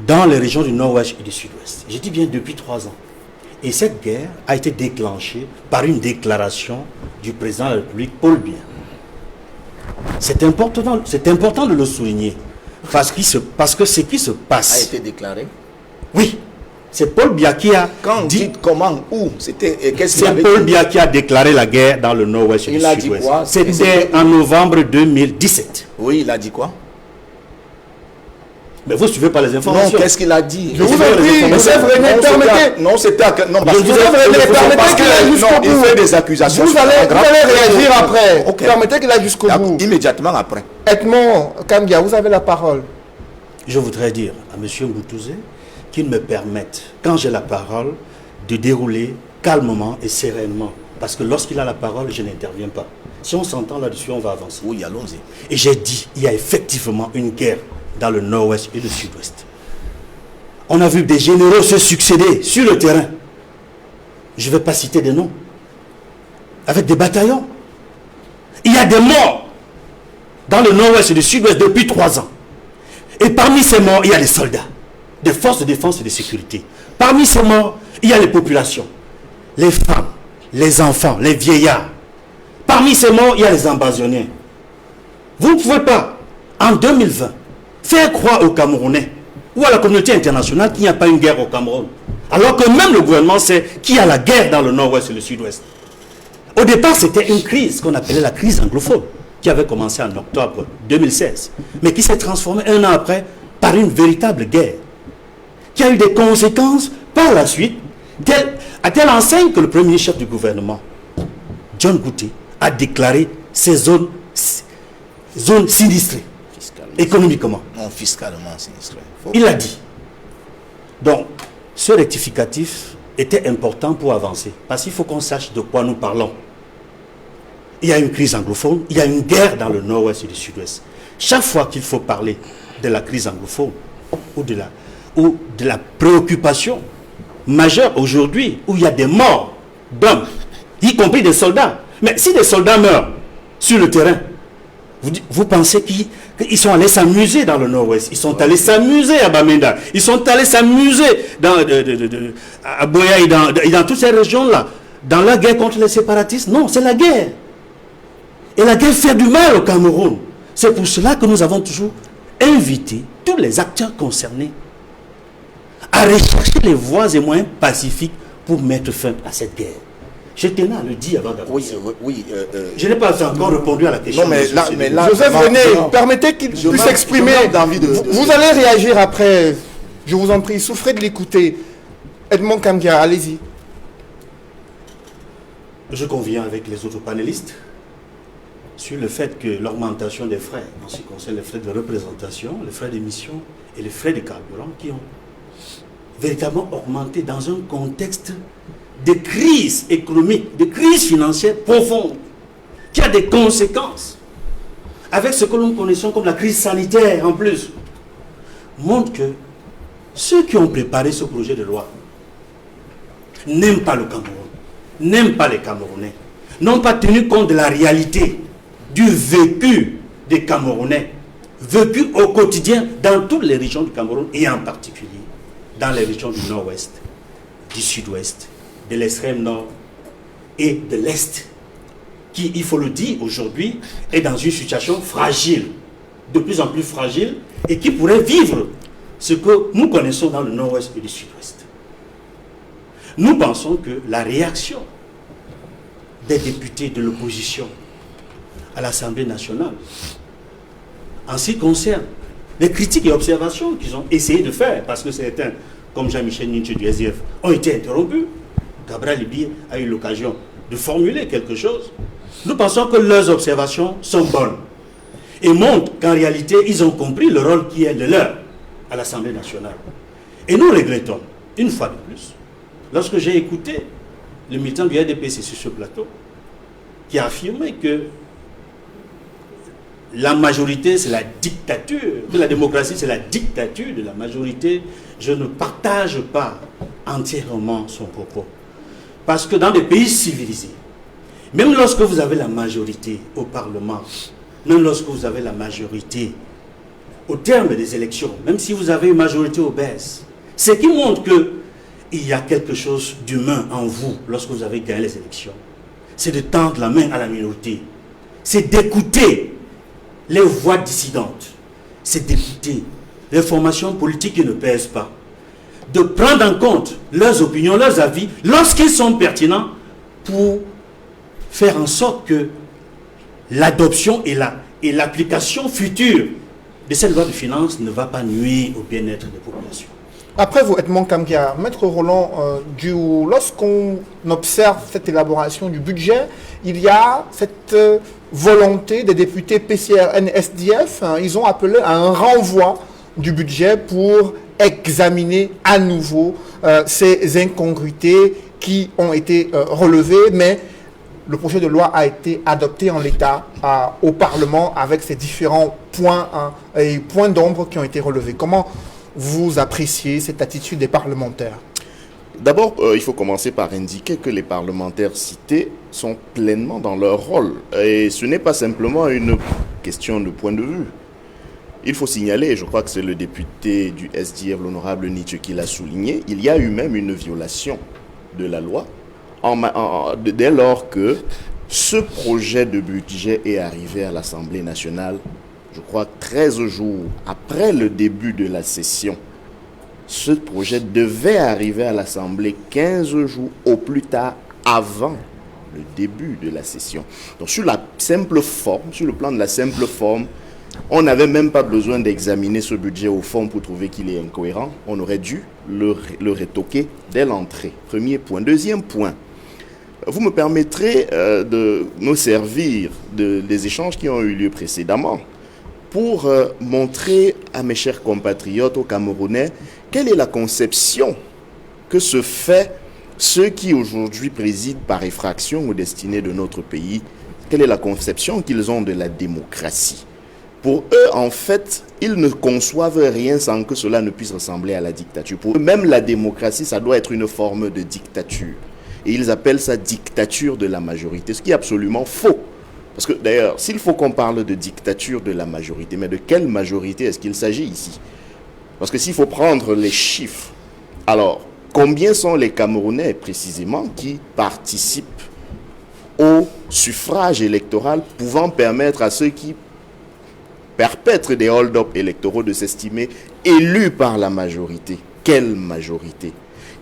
dans les régions du Nord-Ouest et du Sud-Ouest. Je dis bien depuis 3 ans. Et cette guerre a été déclenchée par une déclaration du président de la République, Paul Biya. C'est important de le souligner. Parce que ce qui se passe... A été déclaré. Oui. C'est Paul Biya qui a dit... Dites comment, où, c'était... C'est Paul Biya qui a déclaré la guerre dans le Nord-Ouest et du Sud-Ouest. Il a dit quoi? C'était en novembre 2017. Oui, il a dit quoi? Mais vous ne suivez pas les informations. Non, qu'est-ce qu'il a dit? Je vous en prie, Joseph René, permettez. Non, c'était... Non, parce Joseph René, permettez qu'il aille jusqu'au bout. Il fait des accusations. Vous allez réagir après. Okay. Permettez qu'il aille jusqu'au bout. Immédiatement après. Edmond Kamdia, vous avez la parole. Je voudrais dire à M. Mboutouzé qu'il me permette, quand j'ai la parole, de dérouler calmement et sereinement. Parce que lorsqu'il a la parole, je n'interviens pas. Si on s'entend là-dessus, on va avancer. Oui, allons-y. Et j'ai dit, il y a effectivement une guerre dans le Nord-Ouest et le Sud-Ouest. On a vu des généraux se succéder sur le terrain. Je ne vais pas citer des noms. Avec des bataillons. Il y a des morts dans le Nord-Ouest et le Sud-Ouest depuis 3 ans. Et parmi ces morts, il y a les soldats, des forces de défense et de sécurité. Parmi ces morts, il y a les populations, les femmes, les enfants, les vieillards. Parmi ces morts, il y a les ambassadeurs. Vous ne pouvez pas, en 2020, faire croire aux Camerounais ou à la communauté internationale qu'il n'y a pas une guerre au Cameroun. Alors que même le gouvernement sait qu'il y a la guerre dans le Nord-Ouest et le Sud-Ouest. Au départ, c'était une crise qu'on appelait la crise anglophone, qui avait commencé en octobre 2016, mais qui s'est transformée 1 an après par une véritable guerre, qui a eu des conséquences par la suite, à telle enseigne que le premier chef du gouvernement, John Gouté, a déclaré ces zones sinistrées. Économiquement. Non, fiscalement sinistré. Il a dit. Donc, ce rectificatif était important pour avancer. Parce qu'il faut qu'on sache de quoi nous parlons. Il y a une crise anglophone, il y a une guerre dans le Nord-Ouest et le Sud-Ouest. Chaque fois qu'il faut parler de la crise anglophone ou de la préoccupation majeure aujourd'hui, où il y a des morts d'hommes, y compris des soldats. Mais si des soldats meurent sur le terrain, vous pensez qu'ils sont allés s'amuser dans le Nord-Ouest, ils sont allés s'amuser à Bamenda, ils sont allés s'amuser à Boya et dans toutes ces régions-là, dans la guerre contre les séparatistes? Non, c'est la guerre. Et la guerre fait du mal au Cameroun. C'est pour cela que nous avons toujours invité tous les acteurs concernés à rechercher les voies et moyens pacifiques pour mettre fin à cette guerre. Je tenais à le dire avant d'avancer. Oui. Je n'ai pas encore répondu à la question. Non, mais là, Joseph René, permettez qu'il puisse s'exprimer. Vous allez réagir après. Je vous en prie, souffrez de l'écouter. Edmond Kamdia, allez-y. Je conviens avec les autres panélistes sur le fait que l'augmentation des frais, en ce qui concerne les frais de représentation, les frais d'émission et les frais de carburant, qui ont véritablement augmenté dans un contexte de crise économique, de crise financière profonde, qui a des conséquences, avec ce que nous connaissons comme la crise sanitaire en plus, montre que ceux qui ont préparé ce projet de loi n'aiment pas le Cameroun, n'aiment pas les Camerounais, n'ont pas tenu compte de la réalité du vécu des Camerounais, vécu au quotidien dans toutes les régions du Cameroun et en particulier dans les régions du nord-ouest, du sud-ouest, de l'extrême nord et de l'est, qui, il faut le dire aujourd'hui, est dans une situation fragile, de plus en plus fragile, et qui pourrait vivre ce que nous connaissons dans le nord-ouest et le sud-ouest. Nous pensons que la réaction des députés de l'opposition à l'Assemblée nationale, en ce qui concerne les critiques et observations qu'ils ont essayé de faire, parce que certains, comme Jean-Michel Ninche du SDF, ont été interrompus. Cabral Libier a eu l'occasion de formuler quelque chose. Nous pensons que leurs observations sont bonnes et montrent qu'en réalité, ils ont compris le rôle qui est le leur à l'Assemblée nationale. Et nous regrettons, une fois de plus, lorsque j'ai écouté le militant du RDPC sur ce plateau, qui a affirmé que la majorité, c'est la dictature, que la démocratie, c'est la dictature de la majorité. Je ne partage pas entièrement son propos. Parce que dans des pays civilisés, même lorsque vous avez la majorité au Parlement, même lorsque vous avez la majorité au terme des élections, même si vous avez une majorité obèse, ce qui montre qu'il y a quelque chose d'humain en vous lorsque vous avez gagné les élections. C'est de tendre la main à la minorité. C'est d'écouter les voix dissidentes. C'est d'écouter les formations politiques qui ne pèsent pas. De prendre en compte leurs opinions, leurs avis, lorsqu'ils sont pertinents, pour faire en sorte que l'adoption et l'application future de cette loi de finances ne va pas nuire au bien-être des populations. Après vous, Edmond Kamkia, Maître Roland, lorsqu'on observe cette élaboration du budget, il y a cette volonté des députés PCRN-SDF, ils ont appelé à un renvoi du budget pour examiner à nouveau ces incongruités qui ont été relevées, mais le projet de loi a été adopté en l'état au Parlement avec ces différents points et points d'ombre qui ont été relevés. Comment vous appréciez cette attitude des parlementaires? D'abord, il faut commencer par indiquer que les parlementaires cités sont pleinement dans leur rôle. Et ce n'est pas simplement une question de point de vue. Il faut signaler, et je crois que c'est le député du SDF, l'honorable Nietzsche, qui l'a souligné, il y a eu même une violation de la loi dès lors que ce projet de budget est arrivé à l'Assemblée nationale, je crois 13 jours après le début de la session. Ce projet devait arriver à l'Assemblée 15 jours au plus tard avant le début de la session. Donc sur la simple forme, sur le plan de la simple forme, on n'avait même pas besoin d'examiner ce budget au fond pour trouver qu'il est incohérent. On aurait dû le retoquer dès l'entrée. Premier point. Deuxième point. Vous me permettrez de me servir des échanges qui ont eu lieu précédemment pour montrer à mes chers compatriotes, aux Camerounais, quelle est la conception que se fait ceux qui aujourd'hui président par effraction aux destinées de notre pays. Quelle est la conception qu'ils ont de la démocratie? Pour eux, en fait, ils ne conçoivent rien sans que cela ne puisse ressembler à la dictature. Pour eux, même la démocratie, ça doit être une forme de dictature. Et ils appellent ça dictature de la majorité, ce qui est absolument faux. Parce que d'ailleurs, s'il faut qu'on parle de dictature de la majorité, mais de quelle majorité est-ce qu'il s'agit ici? Parce que s'il faut prendre les chiffres, alors, combien sont les Camerounais précisément qui participent au suffrage électoral pouvant permettre à ceux qui perpètrent des hold-up électoraux de s'estimer élus par la majorité? Quelle majorité?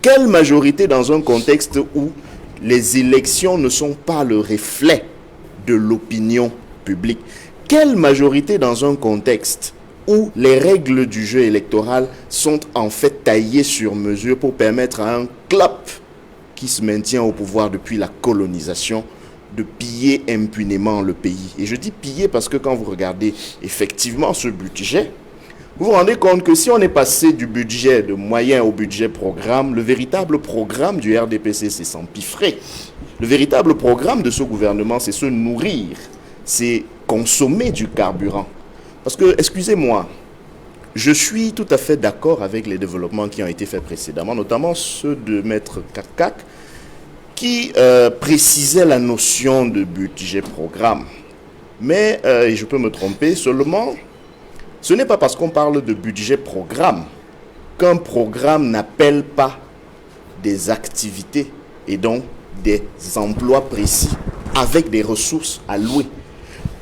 Quelle majorité dans un contexte où les élections ne sont pas le reflet de l'opinion publique? Quelle majorité dans un contexte où les règles du jeu électoral sont en fait taillées sur mesure pour permettre à un club qui se maintient au pouvoir depuis la colonisation de piller impunément le pays. Et je dis piller parce que quand vous regardez effectivement ce budget, vous vous rendez compte que si on est passé du budget de moyens au budget programme, le véritable programme du RDPC, c'est s'empiffrer. Le véritable programme de ce gouvernement, c'est se nourrir, c'est consommer du carburant. Parce que, excusez-moi, je suis tout à fait d'accord avec les développements qui ont été faits précédemment, notamment ceux de Maître Kakak, qui précisait la notion de budget programme. Mais, et je peux me tromper, seulement, ce n'est pas parce qu'on parle de budget programme qu'un programme n'appelle pas des activités et donc des emplois précis avec des ressources allouées.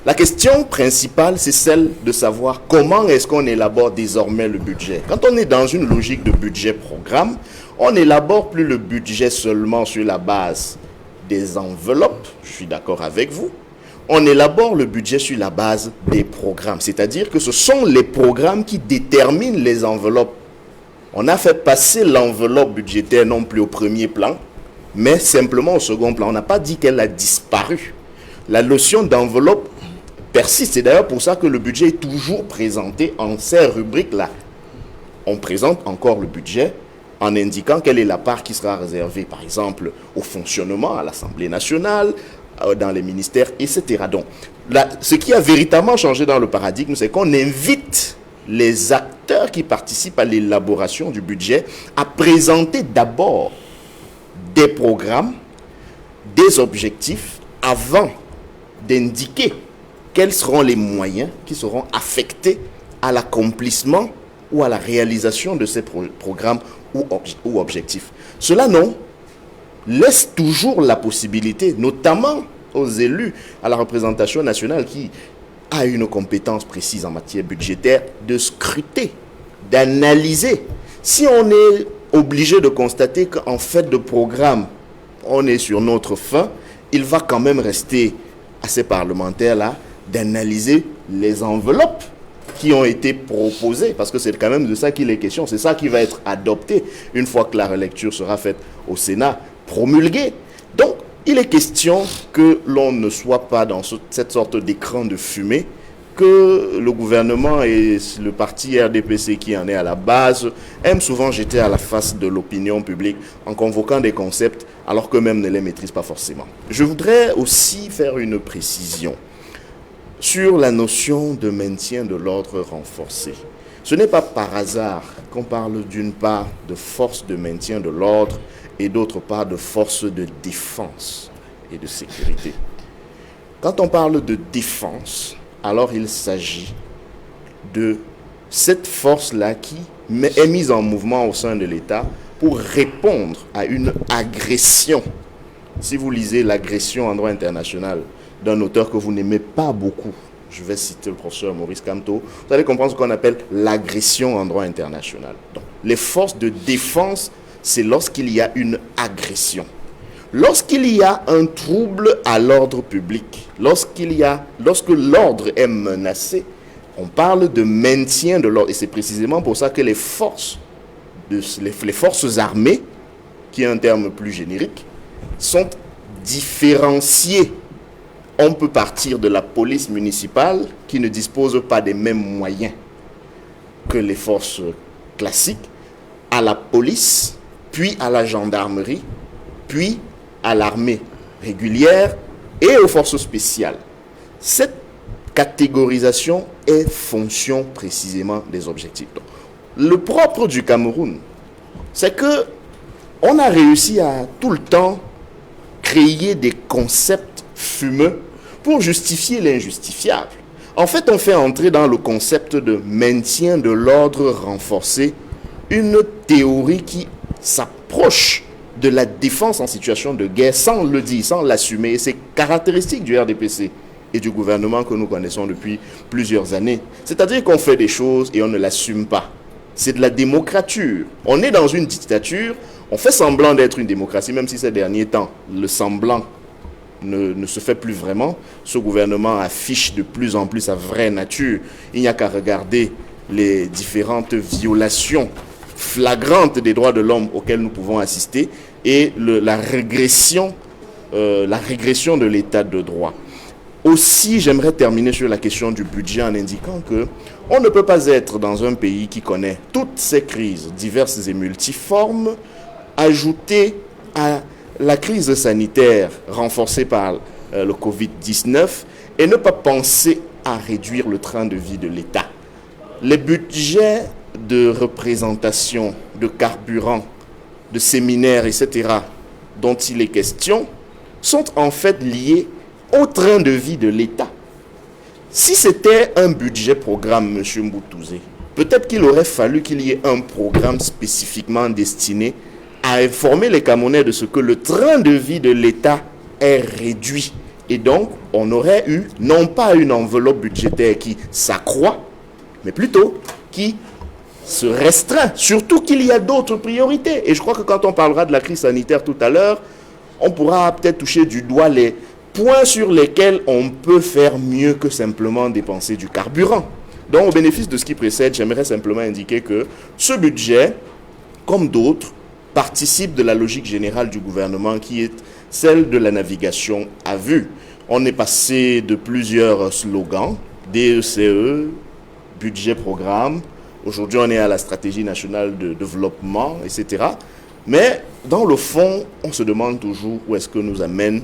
La question principale, c'est celle de savoir comment est-ce qu'on élabore désormais le budget. Quand on est dans une logique de budget programme, on n'élabore plus le budget seulement sur la base des enveloppes, je suis d'accord avec vous. On élabore le budget sur la base des programmes, c'est-à-dire que ce sont les programmes qui déterminent les enveloppes. On a fait passer l'enveloppe budgétaire non plus au premier plan, mais simplement au second plan. On n'a pas dit qu'elle a disparu. La notion d'enveloppe persiste. C'est d'ailleurs pour ça que le budget est toujours présenté en ces rubriques-là. On présente encore le budget en indiquant quelle est la part qui sera réservée, par exemple, au fonctionnement, à l'Assemblée nationale, dans les ministères, etc. Donc, là, ce qui a véritablement changé dans le paradigme, c'est qu'on invite les acteurs qui participent à l'élaboration du budget à présenter d'abord des programmes, des objectifs, avant d'indiquer quels seront les moyens qui seront affectés à l'accomplissement ou à la réalisation de ces programmes ou objectifs. Cela, non, laisse toujours la possibilité, notamment aux élus, à la représentation nationale qui a une compétence précise en matière budgétaire, de scruter, d'analyser. Si on est obligé de constater qu'en fait de programme, on est sur notre fin, il va quand même rester à ces parlementaires-là d'analyser les enveloppes qui ont été proposées, parce que c'est quand même de ça qu'il est question, c'est ça qui va être adopté une fois que la relecture sera faite au Sénat, promulguée. Donc, il est question que l'on ne soit pas dans cette sorte d'écran de fumée, que le gouvernement et le parti RDPC qui en est à la base aiment souvent jeter à la face de l'opinion publique en convoquant des concepts alors qu'eux-mêmes ne les maîtrisent pas forcément. Je voudrais aussi faire une précision sur la notion de maintien de l'ordre renforcé. Ce n'est pas par hasard qu'on parle d'une part de force de maintien de l'ordre et d'autre part de force de défense et de sécurité. Quand on parle de défense, alors il s'agit de cette force-là qui est mise en mouvement au sein de l'État pour répondre à une agression. Si vous lisez l'agression en droit international d'un auteur que vous n'aimez pas beaucoup, je vais citer le professeur Maurice Kamto, vous allez comprendre ce qu'on appelle l'agression en droit international. Donc, les forces de défense, c'est lorsqu'il y a une agression. Lorsqu'il y a un trouble à l'ordre public, lorsque l'ordre est menacé, on parle de maintien de l'ordre. Et c'est précisément pour ça que les forces armées, qui est un terme plus générique, sont différenciées. On peut partir de la police municipale qui ne dispose pas des mêmes moyens que les forces classiques, à la police, puis à la gendarmerie, puis à l'armée régulière et aux forces spéciales. Cette catégorisation est fonction précisément des objectifs. Donc, le propre du Cameroun, c'est que on a réussi à tout le temps créer des concepts fumeux pour justifier l'injustifiable. En fait, on fait entrer dans le concept de maintien de l'ordre renforcé une théorie qui s'approche de la défense en situation de guerre sans le dire, sans l'assumer. Et c'est caractéristique du RDPC et du gouvernement que nous connaissons depuis plusieurs années. C'est-à-dire qu'on fait des choses et on ne l'assume pas. C'est de la démocrature. On est dans une dictature, on fait semblant d'être une démocratie, même si ces derniers temps, le semblant ne se fait plus vraiment. Ce gouvernement affiche de plus en plus sa vraie nature. Il n'y a qu'à regarder les différentes violations flagrantes des droits de l'homme auxquelles nous pouvons assister et la régression la régression de l'état de droit. Aussi, j'aimerais terminer sur la question du budget en indiquant que on ne peut pas être dans un pays qui connaît toutes ces crises diverses et multiformes, ajoutées à la crise sanitaire renforcée par le Covid-19 et ne pas penser à réduire le train de vie de l'État. Les budgets de représentation, de carburant, de séminaires, etc., dont il est question, sont en fait liés au train de vie de l'État. Si c'était un budget programme, M. Mboutouzé, peut-être qu'il aurait fallu qu'il y ait un programme spécifiquement destiné à informer les Camerounais de ce que le train de vie de l'État est réduit. Et donc, on aurait eu non pas une enveloppe budgétaire qui s'accroît, mais plutôt qui se restreint. Surtout qu'il y a d'autres priorités. Et je crois que quand on parlera de la crise sanitaire tout à l'heure, on pourra peut-être toucher du doigt les points sur lesquels on peut faire mieux que simplement dépenser du carburant. Donc, au bénéfice de ce qui précède, j'aimerais simplement indiquer que ce budget, comme d'autres, participe de la logique générale du gouvernement qui est celle de la navigation à vue. On est passé de plusieurs slogans, DECE, budget programme. Aujourd'hui, on est à la stratégie nationale de développement, etc. Mais dans le fond, on se demande toujours où est-ce que nous amènent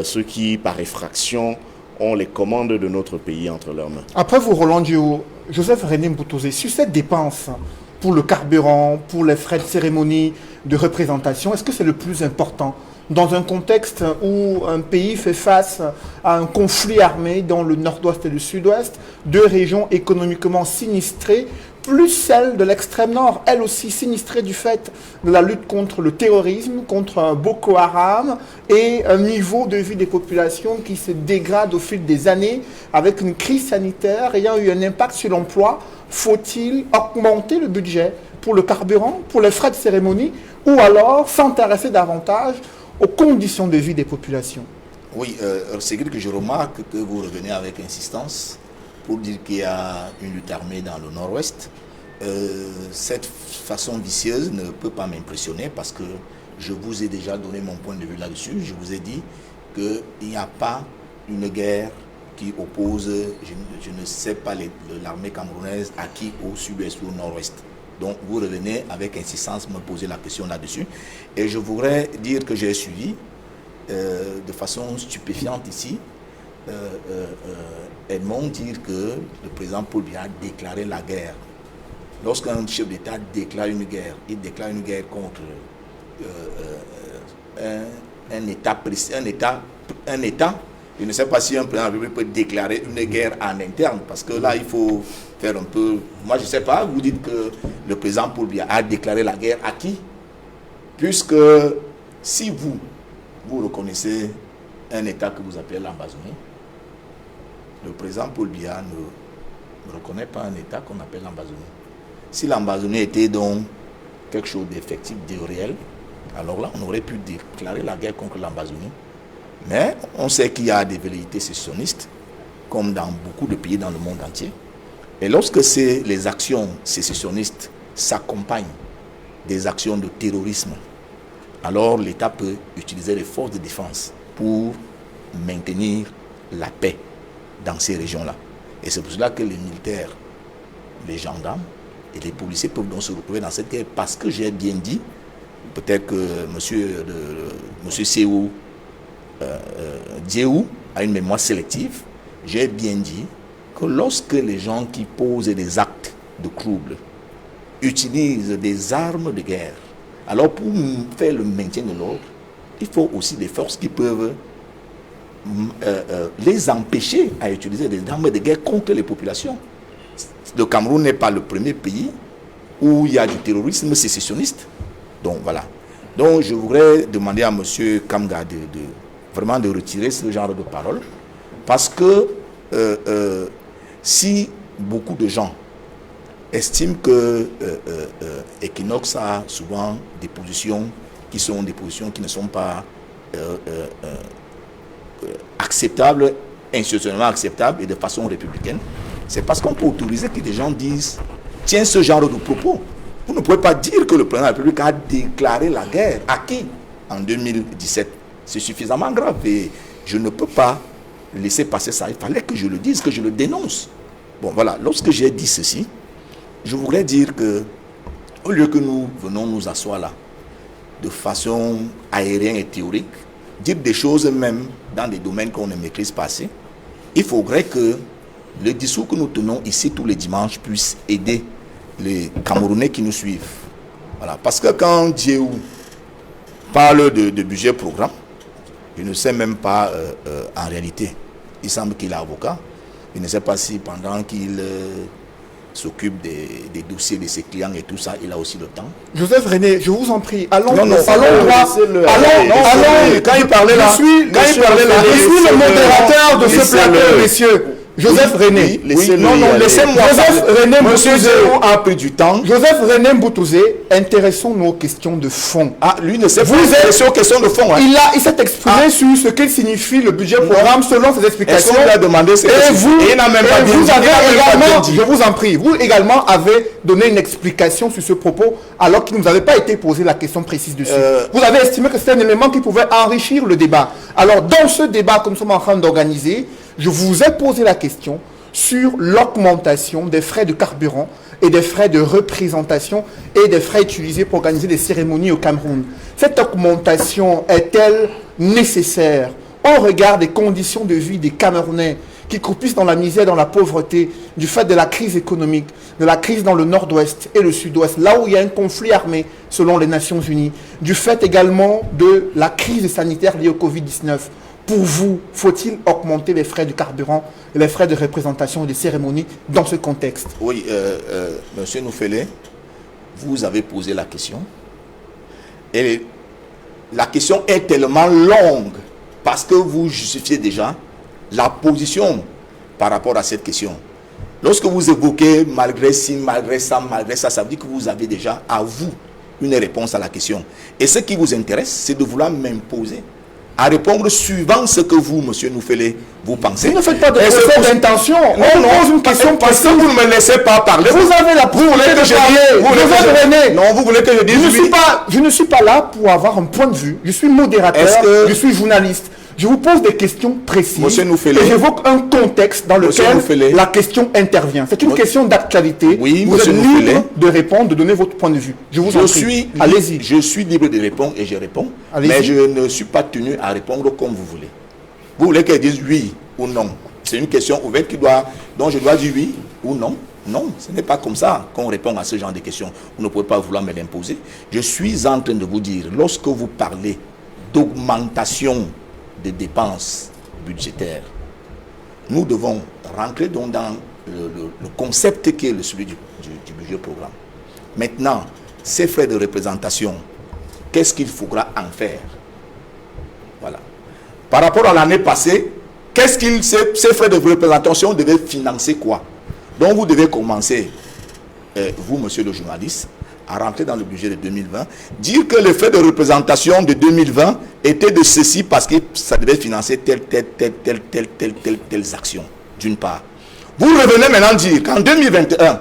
ceux qui, par effraction, ont les commandes de notre pays entre leurs mains. Après vous, Roland Dio, Joseph René Mboutouzé, sur cette dépense pour le carburant, pour les frais de cérémonie, de représentation, est-ce que c'est le plus important dans un contexte où un pays fait face à un conflit armé dans le nord-ouest et le sud-ouest, deux régions économiquement sinistrées, plus celle de l'extrême nord, elle aussi sinistrée du fait de la lutte contre le terrorisme, contre Boko Haram, et un niveau de vie des populations qui se dégrade au fil des années avec une crise sanitaire ayant eu un impact sur l'emploi. Faut-il augmenter le budget pour le carburant, pour les frais de cérémonie, ou alors s'intéresser davantage aux conditions de vie des populations? Oui, c'est que je remarque que vous revenez avec insistance pour dire qu'il y a une lutte armée dans le nord-ouest. Cette façon vicieuse ne peut pas m'impressionner parce que je vous ai déjà donné mon point de vue là-dessus. Je vous ai dit qu'il n'y a pas une guerre qui oppose, je ne sais pas, l'armée camerounaise à qui au sud-ouest ou au nord-ouest. Donc vous revenez avec insistance me poser la question là-dessus. Et je voudrais dire que j'ai suivi de façon stupéfiante ici Edmond dire que le président Paul Biya a déclaré la guerre. Lorsqu'un chef d'État déclare une guerre, il déclare une guerre contre un État. Je ne sais pas si un président de la République peut déclarer une guerre en interne, parce que là, il faut faire un peu... Moi, je ne sais pas, vous dites que le président Paul Biya a déclaré la guerre à qui? Puisque si vous reconnaissez un État que vous appelez l'Ambazonie, le président Paul Biya ne reconnaît pas un État qu'on appelle l'Ambazonie. Si l'Ambazonie était donc quelque chose d'effectif, de réel, alors là, on aurait pu déclarer la guerre contre l'Ambazonie. Mais on sait qu'il y a des velléités sécessionnistes, comme dans beaucoup de pays dans le monde entier. Et lorsque les actions sécessionnistes s'accompagnent des actions de terrorisme, alors l'État peut utiliser les forces de défense pour maintenir la paix dans ces régions-là. Et c'est pour cela que les militaires, les gendarmes et les policiers peuvent donc se retrouver dans cette guerre, parce que j'ai bien dit, peut-être que monsieur Séou Diéou a une mémoire sélective, j'ai bien dit que lorsque les gens qui posent des actes de trouble utilisent des armes de guerre, alors pour faire le maintien de l'ordre, il faut aussi des forces qui peuvent les empêcher à utiliser des armes de guerre contre les populations. Le Cameroun n'est pas le premier pays où il y a du terrorisme sécessionniste. Donc voilà. Donc je voudrais demander à M. Kamga vraiment de retirer ce genre de paroles, parce que si beaucoup de gens estiment que Equinox a souvent des positions qui sont des positions qui ne sont pas acceptables, institutionnellement acceptables et de façon républicaine, c'est parce qu'on peut autoriser que des gens disent tiens, ce genre de propos. Vous ne pouvez pas dire que le président de la République a déclaré la guerre. À qui? En 2017. C'est suffisamment grave et je ne peux pas laisser passer ça. Il fallait que je le dise, que je le dénonce. Bon, voilà. Lorsque j'ai dit ceci, je voudrais dire que, au lieu que nous venons nous asseoir là, de façon aérienne et théorique, dire des choses même dans des domaines qu'on ne maîtrise pas assez, il faudrait que le discours que nous tenons ici tous les dimanches puisse aider les Camerounais qui nous suivent. Voilà. Parce que quand Dieu parle de budget programme, je ne sais même pas en réalité. Il semble qu'il est avocat. Je ne sais pas si pendant qu'il s'occupe des dossiers de ses clients et tout ça, il a aussi le temps. Joseph René, je vous en prie, allons Non, droit. Quand il parlait là, je suis le modérateur de ce plateau, messieurs. Joseph René. Laissez-moi. Joseph René Monsieur a pris du temps. Joseph René Mboutouzé, intéressons-nous aux questions de fond. Ah, lui ne sait pas aux questions de fond. Hein. Il s'est exprimé sur ce qu'il signifie le budget programme selon ses explications. Est-ce qu'on lui a demandé et vous, il n'a même pas dit. Vous avez également, je vous en prie, vous également avez donné une explication sur ce propos alors qu'il ne nous avait pas été posé la question précise dessus. Vous avez estimé que c'était un élément qui pouvait enrichir le débat. Alors, dans ce débat que nous sommes en train d'organiser, je vous ai posé la question sur l'augmentation des frais de carburant et des frais de représentation et des frais utilisés pour organiser des cérémonies au Cameroun. Cette augmentation est-elle nécessaire au regard des conditions de vie des Camerounais qui croupissent dans la misère, dans la pauvreté, du fait de la crise économique, de la crise dans le nord-ouest et le sud-ouest, là où il y a un conflit armé selon les Nations Unies, du fait également de la crise sanitaire liée au Covid-19. Pour vous, faut-il augmenter les frais de carburant et les frais de représentation et de cérémonie dans ce contexte? Oui, Monsieur Noufélé, vous avez posé la question. Et la question est tellement longue parce que vous justifiez déjà la position par rapport à cette question. Lorsque vous évoquez malgré ci, malgré ça, ça veut dire que vous avez déjà à vous une réponse à la question. Et ce qui vous intéresse, c'est de vouloir m'imposer à répondre suivant ce que vous, monsieur Noufélé, vous pensez. Vous ne faites pas de procès d'intention. On pose une question parce que vous ne me laissez pas parler. Vous avez la possibilité de parler. Non, vous voulez que je dise oui. Je ne suis pas là pour avoir un point de vue. Je suis modérateur, je suis journaliste. Je vous pose des questions précises et j'évoque un contexte dans lequel la question intervient. C'est une question d'actualité. Oui, vous êtes libre de répondre, de donner votre point de vue. Je vous en prie. Allez-y. Je suis libre de répondre et je réponds. Mais je ne suis pas tenu à répondre comme vous voulez. Vous voulez qu'elle dise oui ou non? C'est une question ouverte dont je dois dire oui ou non. Non, ce n'est pas comme ça qu'on répond à ce genre de questions. Vous ne pouvez pas vouloir me l'imposer. Je suis en train de vous dire, lorsque vous parlez d'augmentation des dépenses budgétaires, nous devons rentrer donc dans le concept qui est celui du budget programme. Maintenant, ces frais de représentation, qu'est-ce qu'il faudra en faire? Voilà. Par rapport à l'année passée, ces frais de représentation devaient financer quoi? Donc vous devez commencer, vous monsieur le journaliste, à rentrer dans le budget de 2020, dire que les frais de représentation de 2020 étaient de ceci parce que ça devait financer telle action, d'une part. Vous revenez maintenant dire qu'en 2021,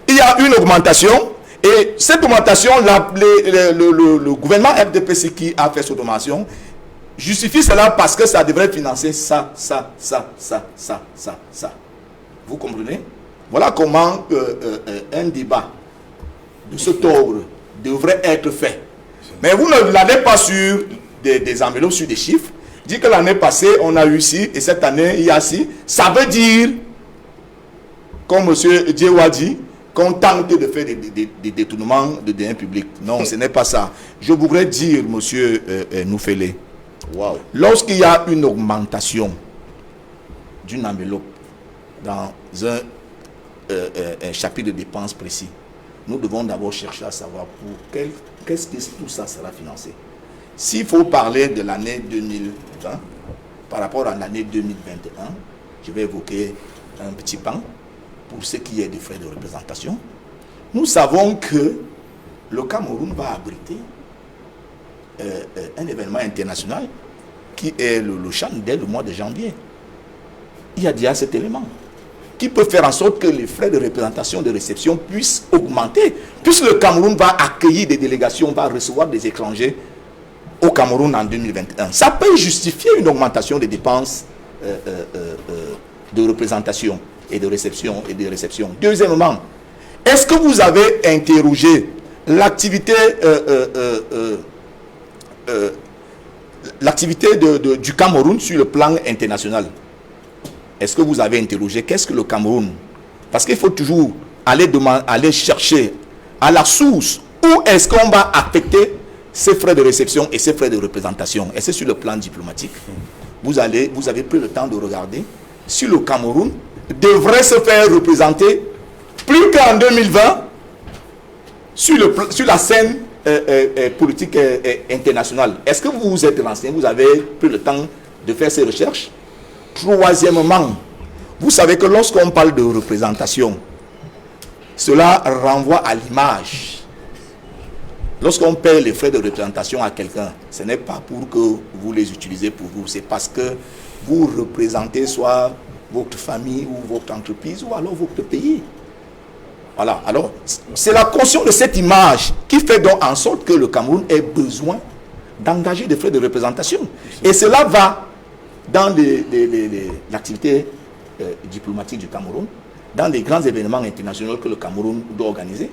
il y a une augmentation, et cette augmentation, le gouvernement FDPC qui a fait cette augmentation, justifie cela parce que ça devrait financer ça. Vous comprenez? Voilà comment un débat de cet ordre devrait être fait. Mais vous ne l'avez pas sur des enveloppes, sur des chiffres. Dit que l'année passée, on a eu ci, et cette année, il y a ci. Ça veut dire, comme M. Djewa dit, qu'on tente de faire des détournements de biens publics. Non, ce n'est pas ça. Je voudrais dire, M. Noufélé, lorsqu'il y a une augmentation d'une enveloppe dans un chapitre de dépenses précis, nous devons d'abord chercher à savoir pour qu'est-ce que tout ça sera financé. S'il faut parler de l'année 2020 par rapport à l'année 2021, je vais évoquer un petit pan pour ce qui est des frais de représentation. Nous savons que le Cameroun va abriter un événement international qui est le Chan dès le mois de janvier. Il y a déjà cet élément qui peut faire en sorte que les frais de représentation, de réception puissent augmenter. Puisque le Cameroun va accueillir des délégations, va recevoir des étrangers au Cameroun en 2021. Ça peut justifier une augmentation des dépenses de représentation et de réception. Deuxièmement, est-ce que vous avez interrogé l'activité du Cameroun sur le plan international? Est-ce que vous avez interrogé qu'est-ce que le Cameroun? Parce qu'il faut toujours aller chercher à la source où est-ce qu'on va affecter ces frais de réception et ces frais de représentation. Et c'est sur le plan diplomatique. Vous avez pris le temps de regarder si le Cameroun devrait se faire représenter plus qu'en 2020 sur la scène politique internationale. Est-ce que vous vous êtes renseigné? Vous avez pris le temps de faire ces recherches? Troisièmement, vous savez que lorsqu'on parle de représentation, cela renvoie à l'image. Lorsqu'on paye les frais de représentation à quelqu'un, ce n'est pas pour que vous les utilisez pour vous, c'est parce que vous représentez soit votre famille ou votre entreprise ou alors votre pays. Voilà, alors c'est la conscience de cette image qui fait donc en sorte que le Cameroun ait besoin d'engager des frais de représentation. Et cela va dans l'activité diplomatique du Cameroun, dans les grands événements internationaux que le Cameroun doit organiser,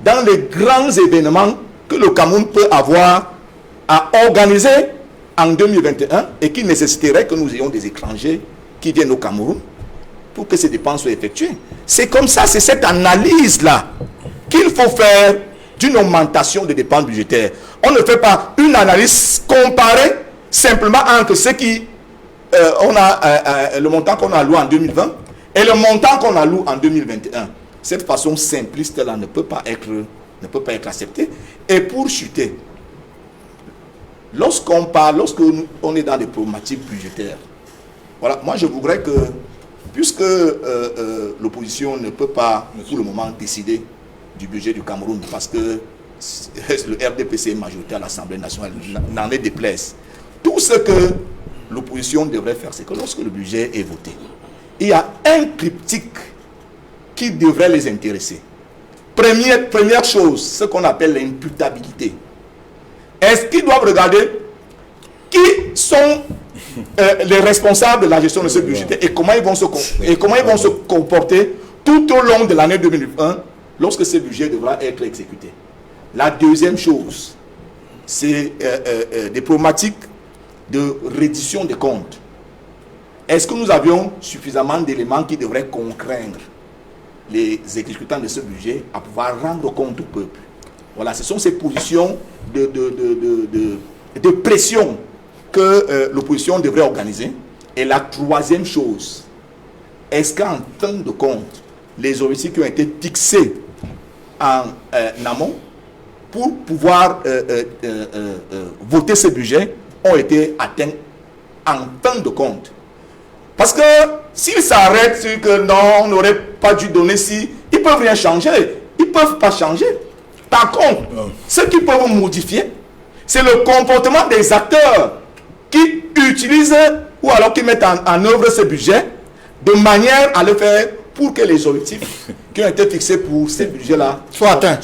dans les grands événements que le Cameroun peut avoir à organiser en 2021 et qui nécessiterait que nous ayons des étrangers qui viennent au Cameroun pour que ces dépenses soient effectuées. C'est comme ça, c'est cette analyse-là qu'il faut faire d'une augmentation des dépenses budgétaires. On ne fait pas une analyse comparée simplement entre ce qui le montant qu'on a alloué en 2020 et le montant qu'on alloue en 2021. Cette façon simpliste-là ne peut pas être acceptée. Et pour chuter, lorsqu'on est dans des problématiques budgétaires, voilà, moi je voudrais que, puisque l'opposition ne peut pas pour le moment décider du budget du Cameroun, parce que le RDPC est majoritaire à l'Assemblée nationale, n'en est déplaise. Tout ce que l'opposition devrait faire, c'est que lorsque le budget est voté, il y a un triptyque qui devrait les intéresser. Première chose, ce qu'on appelle l'imputabilité. Est-ce qu'ils doivent regarder qui sont les responsables de la gestion de ce budget et comment ils vont se comporter tout au long de l'année 2020 lorsque ce budget devra être exécuté. La deuxième chose, c'est des problématiques de reddition des comptes. Est-ce que nous avions suffisamment d'éléments qui devraient contraindre les exécutants de ce budget à pouvoir rendre compte au peuple? Voilà, ce sont ces positions de pression que l'opposition devrait organiser. Et la troisième chose, est-ce qu'en fin de compte, les objectifs qui ont été fixés en amont pour pouvoir voter ce budget ont été atteints en fin de compte? Parce que s'ils s'arrêtent sur que non, on n'aurait pas dû donner si, ils ne peuvent rien changer. Ils ne peuvent pas changer. Par contre, ce qu'ils peuvent modifier, c'est le comportement des acteurs qui utilisent ou alors qui mettent en œuvre ce budget de manière à le faire pour que les objectifs qui ont été fixés pour ce budget-là soient atteints.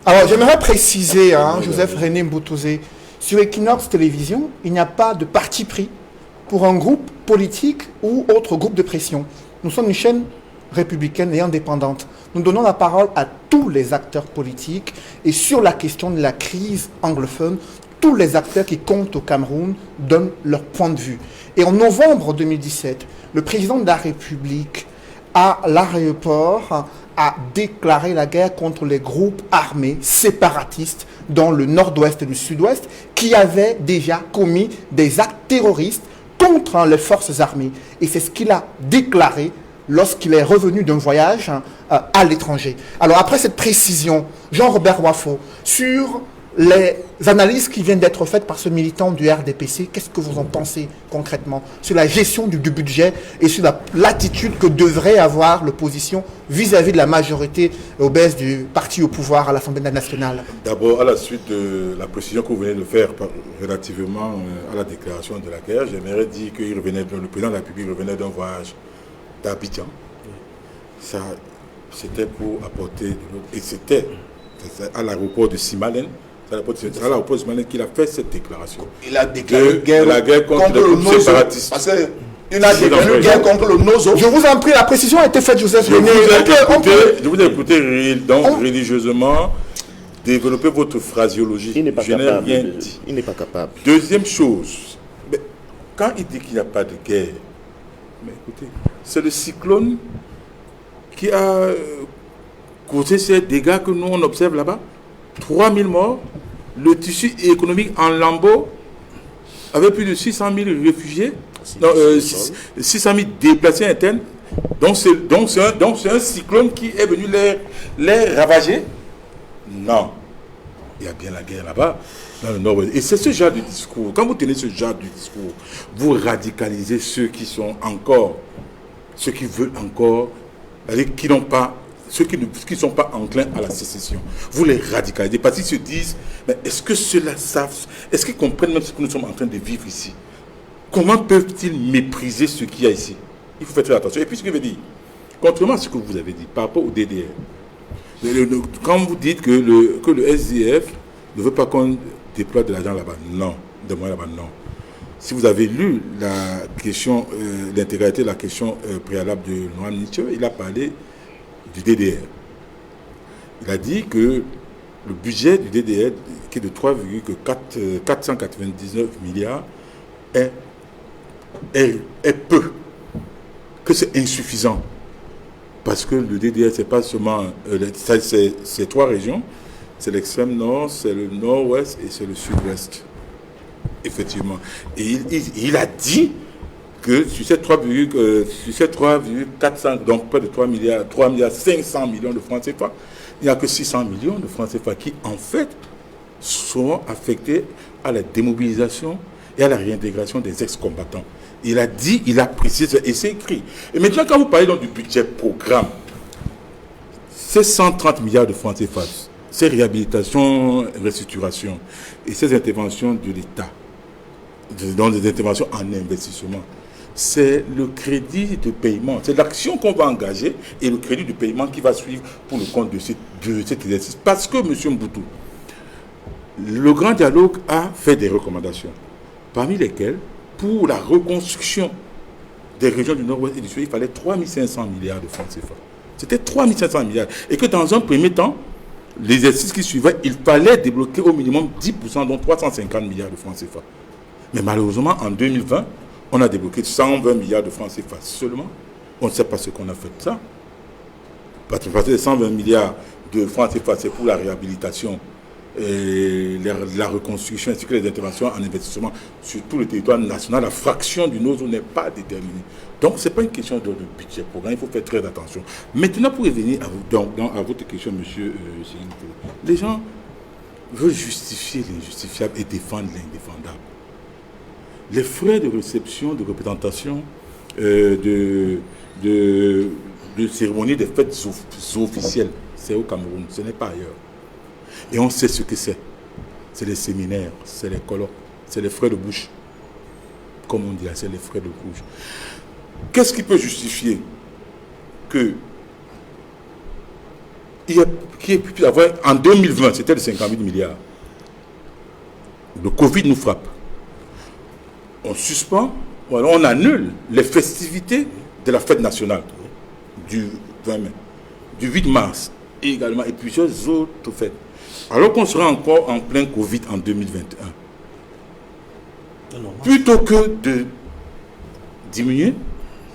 Alors, j'aimerais préciser, Joseph René Mboutozé, sur Equinox Télévision, il n'y a pas de parti pris pour un groupe politique ou autre groupe de pression. Nous sommes une chaîne républicaine et indépendante. Nous donnons la parole à tous les acteurs politiques et sur la question de la crise anglophone, tous les acteurs qui comptent au Cameroun donnent leur point de vue. Et en novembre 2017, le président de la République à l'aéroport a déclaré la guerre contre les groupes armés séparatistes dans le nord-ouest et le sud-ouest qui avaient déjà commis des actes terroristes contre les forces armées. Et c'est ce qu'il a déclaré lorsqu'il est revenu d'un voyage à l'étranger. Alors après cette précision, Jean-Robert Wafo, sur les analyses qui viennent d'être faites par ce militant du RDPC, qu'est-ce que vous en pensez concrètement sur la gestion du budget et sur l'attitude que devrait avoir l'opposition vis-à-vis de la majorité obèse du parti au pouvoir à l'Assemblée nationale? D'abord, à la suite de la précision que vous venez de faire relativement à la déclaration de la guerre, j'aimerais dire que le président de la République revenait d'un voyage d'Abidjan. C'était pour apporter de l'eau. Et c'était à l'aéroport de Simalène. C'est la opposition malienne qu'il a fait cette déclaration. Il a déclaré la guerre contre le les Nozo. séparatistes. Parce qu'il a déclaré guerre contre le Nozo. Je vous en prie, la précision a été faite, Joseph Je René. vous ai écouté donc religieusement développer votre phraseologie. Il n'est pas Je n'ai capable. rien dit. Il n'est pas capable. Deuxième chose, mais quand il dit qu'il n'y a pas de guerre, mais écoutez, c'est le cyclone qui a causé ces dégâts que nous on observe là-bas. 3000 morts, le tissu économique en lambeaux, avec plus de 600 000 réfugiés, 600 000 déplacés internes. Donc c'est un cyclone qui est venu les ravager. Non, il y a bien la guerre là-bas, dans le nord-ouest. Et c'est ce genre de discours. Quand vous tenez ce genre de discours, vous radicalisez ceux qui sont encore, ceux qui veulent encore, qui n'ont pas, ceux qui ne sont pas enclins à la sécession. Vous les radicalisez parce qu'ils se disent, mais est-ce que ceux-là savent, est-ce qu'ils comprennent même ce que nous sommes en train de vivre ici? Comment peuvent-ils mépriser ce qu'il y a ici? Il faut faire très attention. Et puis ce que je veux dire, contrairement à ce que vous avez dit par rapport au DDR, quand vous dites que le SDF ne veut pas qu'on déploie de l'argent là-bas, non, de moi là-bas, non. Si vous avez lu la question, l'intégralité de la question préalable de Noam Nietzsche, il a parlé du DDR. Il a dit que le budget du DDR, qui est de 3,499 milliards, est peu, que c'est insuffisant. Parce que le DDR, c'est pas seulement... c'est trois régions. C'est l'extrême nord, c'est le nord-ouest et c'est le sud-ouest. Effectivement. Et il a dit que sur ces 3,400, donc près de 3 milliards 500 millions de francs CFA, il n'y a que 600 millions de francs CFA qui, en fait, sont affectés à la démobilisation et à la réintégration des ex-combattants. Il a dit, il a précisé, et c'est écrit. Et maintenant, quand vous parlez donc du budget programme, c'est 130 milliards de francs CFA, ces réhabilitations, restructurations et ces interventions de l'État, dans des interventions en investissement, c'est le crédit de paiement, c'est l'action qu'on va engager et le crédit de paiement qui va suivre pour le compte de cet exercice. Parce que, M. Mboutou, le grand dialogue a fait des recommandations, parmi lesquelles, pour la reconstruction des régions du nord-ouest et du sud, il fallait 3500 milliards de francs CFA. C'était 3500 milliards. Et que dans un premier temps, l'exercice qui suivait, il fallait débloquer au minimum 10%, donc 350 milliards de francs CFA. Mais malheureusement, en 2020, on a débloqué 120 milliards de francs CFA seulement. On ne sait pas ce qu'on a fait de ça. Parce que les 120 milliards de francs CFA, c'est pour la réhabilitation, et la reconstruction ainsi que les interventions en investissement sur tout le territoire national. La fraction du Nozo n'est pas déterminée. Donc, ce n'est pas une question de budget programme. Il faut faire très attention. Maintenant, pour revenir à votre question, monsieur Chérin, les gens veulent justifier l'injustifiable et défendre l'indéfendable. Les frais de réception, de représentation, de cérémonie des fêtes officielles, c'est au Cameroun, ce n'est pas ailleurs. Et on sait ce que c'est. C'est les séminaires, c'est les colloques, c'est les frais de bouche. Comme on dit là, c'est les frais de bouche. Qu'est-ce qui peut justifier que qu'il y ait pu avoir, en 2020, c'était de 58 milliards. Le Covid nous frappe. On suspend, on annule les festivités de la fête nationale du 20 mai, du 8 mars et également, et plusieurs autres fêtes. Alors qu'on sera encore en plein Covid en 2021. Plutôt que de diminuer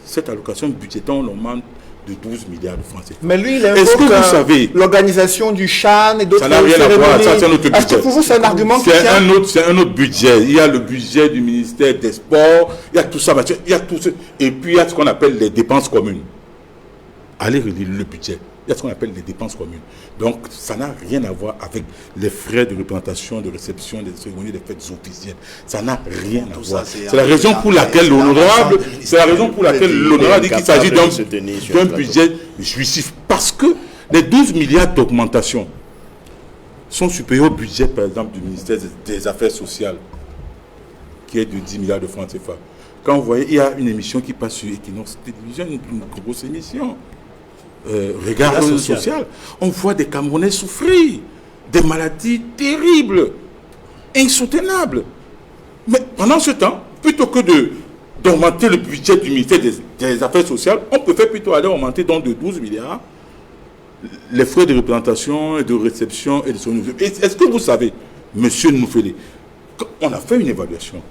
cette allocation budgétaire, on augmente de 12 milliards de francs CFA. Mais lui, il Est-ce que vous savez, l'organisation du Chan et d'autres ça n'a rien à voir, ça c'est un autre budget. Est-ce que pour vous, c'est un argument qui tient? C'est un autre budget. Il y a le budget du ministère des Sports, il y a tout ça, il y a tout ça. Et puis il y a ce qu'on appelle les dépenses communes. Allez relire le budget. Il y a ce qu'on appelle les dépenses communes. Donc, ça n'a rien à voir avec les frais de représentation, de réception, des cérémonies, des fêtes officielles. Ça n'a rien à voir. C'est la raison pour laquelle l'honorable dit qu'il s'agit d'un budget jouissif. Parce que les 12 milliards d'augmentation sont supérieurs au budget, par exemple, du ministère des Affaires sociales, qui est de 10 milliards de francs CFA. Quand vous voyez, il y a une émission qui passe sur Equinox Télévision, une grosse émission. Regard social. On voit des Camerounais souffrir. des maladies terribles, insoutenables. Mais pendant ce temps, plutôt que d'augmenter le budget du ministère des Affaires sociales, on peut faire plutôt aller augmenter donc de 12 milliards les frais de représentation et de réception et de son... Est-ce que vous savez, monsieur Noufélé, on a fait une évaluation.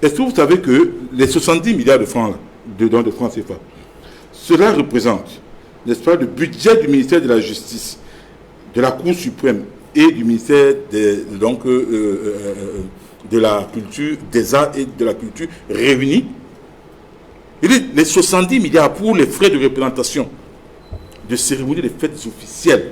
Est-ce que vous savez que les 70 milliards de francs, de francs CFA, cela représente, n'est-ce pas, le budget du ministère de la Justice, de la Cour suprême et du ministère de la Culture, des Arts et de la Culture réunis. Les 70 milliards pour les frais de représentation de cérémonies de fêtes officielles,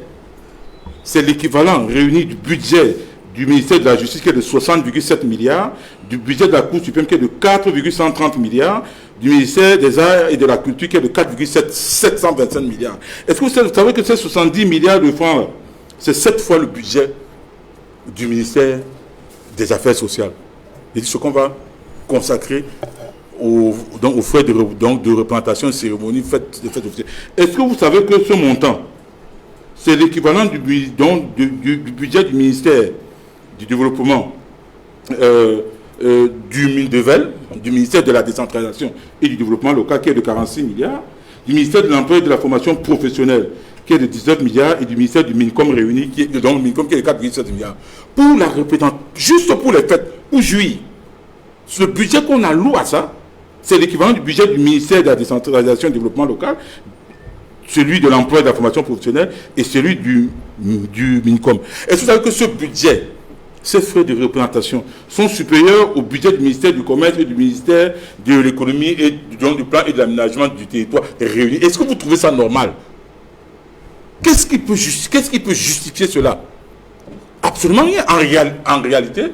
c'est l'équivalent réuni du budget du ministère de la Justice qui est de 60,7 milliards, du budget de la Cour suprême qui est de 4,130 milliards, du ministère des Arts et de la Culture qui est de 4,725 milliards. Est-ce que vous savez que ces 70 milliards de francs, c'est 7 fois le budget du ministère des Affaires sociales? C'est ce qu'on va consacrer aux frais de représentation, cérémonie, fêtes officielles. Est-ce que vous savez que ce montant, c'est l'équivalent du budget du ministère du Développement, du MINDEVEL, du ministère de la Décentralisation et du Développement local, qui est de 46 milliards, du ministère de l'Emploi et de la Formation professionnelle, qui est de 19 milliards, et du ministère du MINCOM réuni, qui est de 4,7 milliards. Pour la représentation, juste pour les fêtes, pour juillet, ce budget qu'on alloue à ça, c'est l'équivalent du budget du ministère de la Décentralisation et du Développement local, celui de l'emploi et de la formation professionnelle et celui du MINCOM. Est-ce que vous savez que ce budget, ces frais de représentation, sont supérieurs au budget du ministère du Commerce et du ministère de l'Économie et du Plan et de l'Aménagement du territoire réunis? Est-ce que vous trouvez ça normal? Qu'est-ce qui peut justifier cela? Absolument rien. En réalité,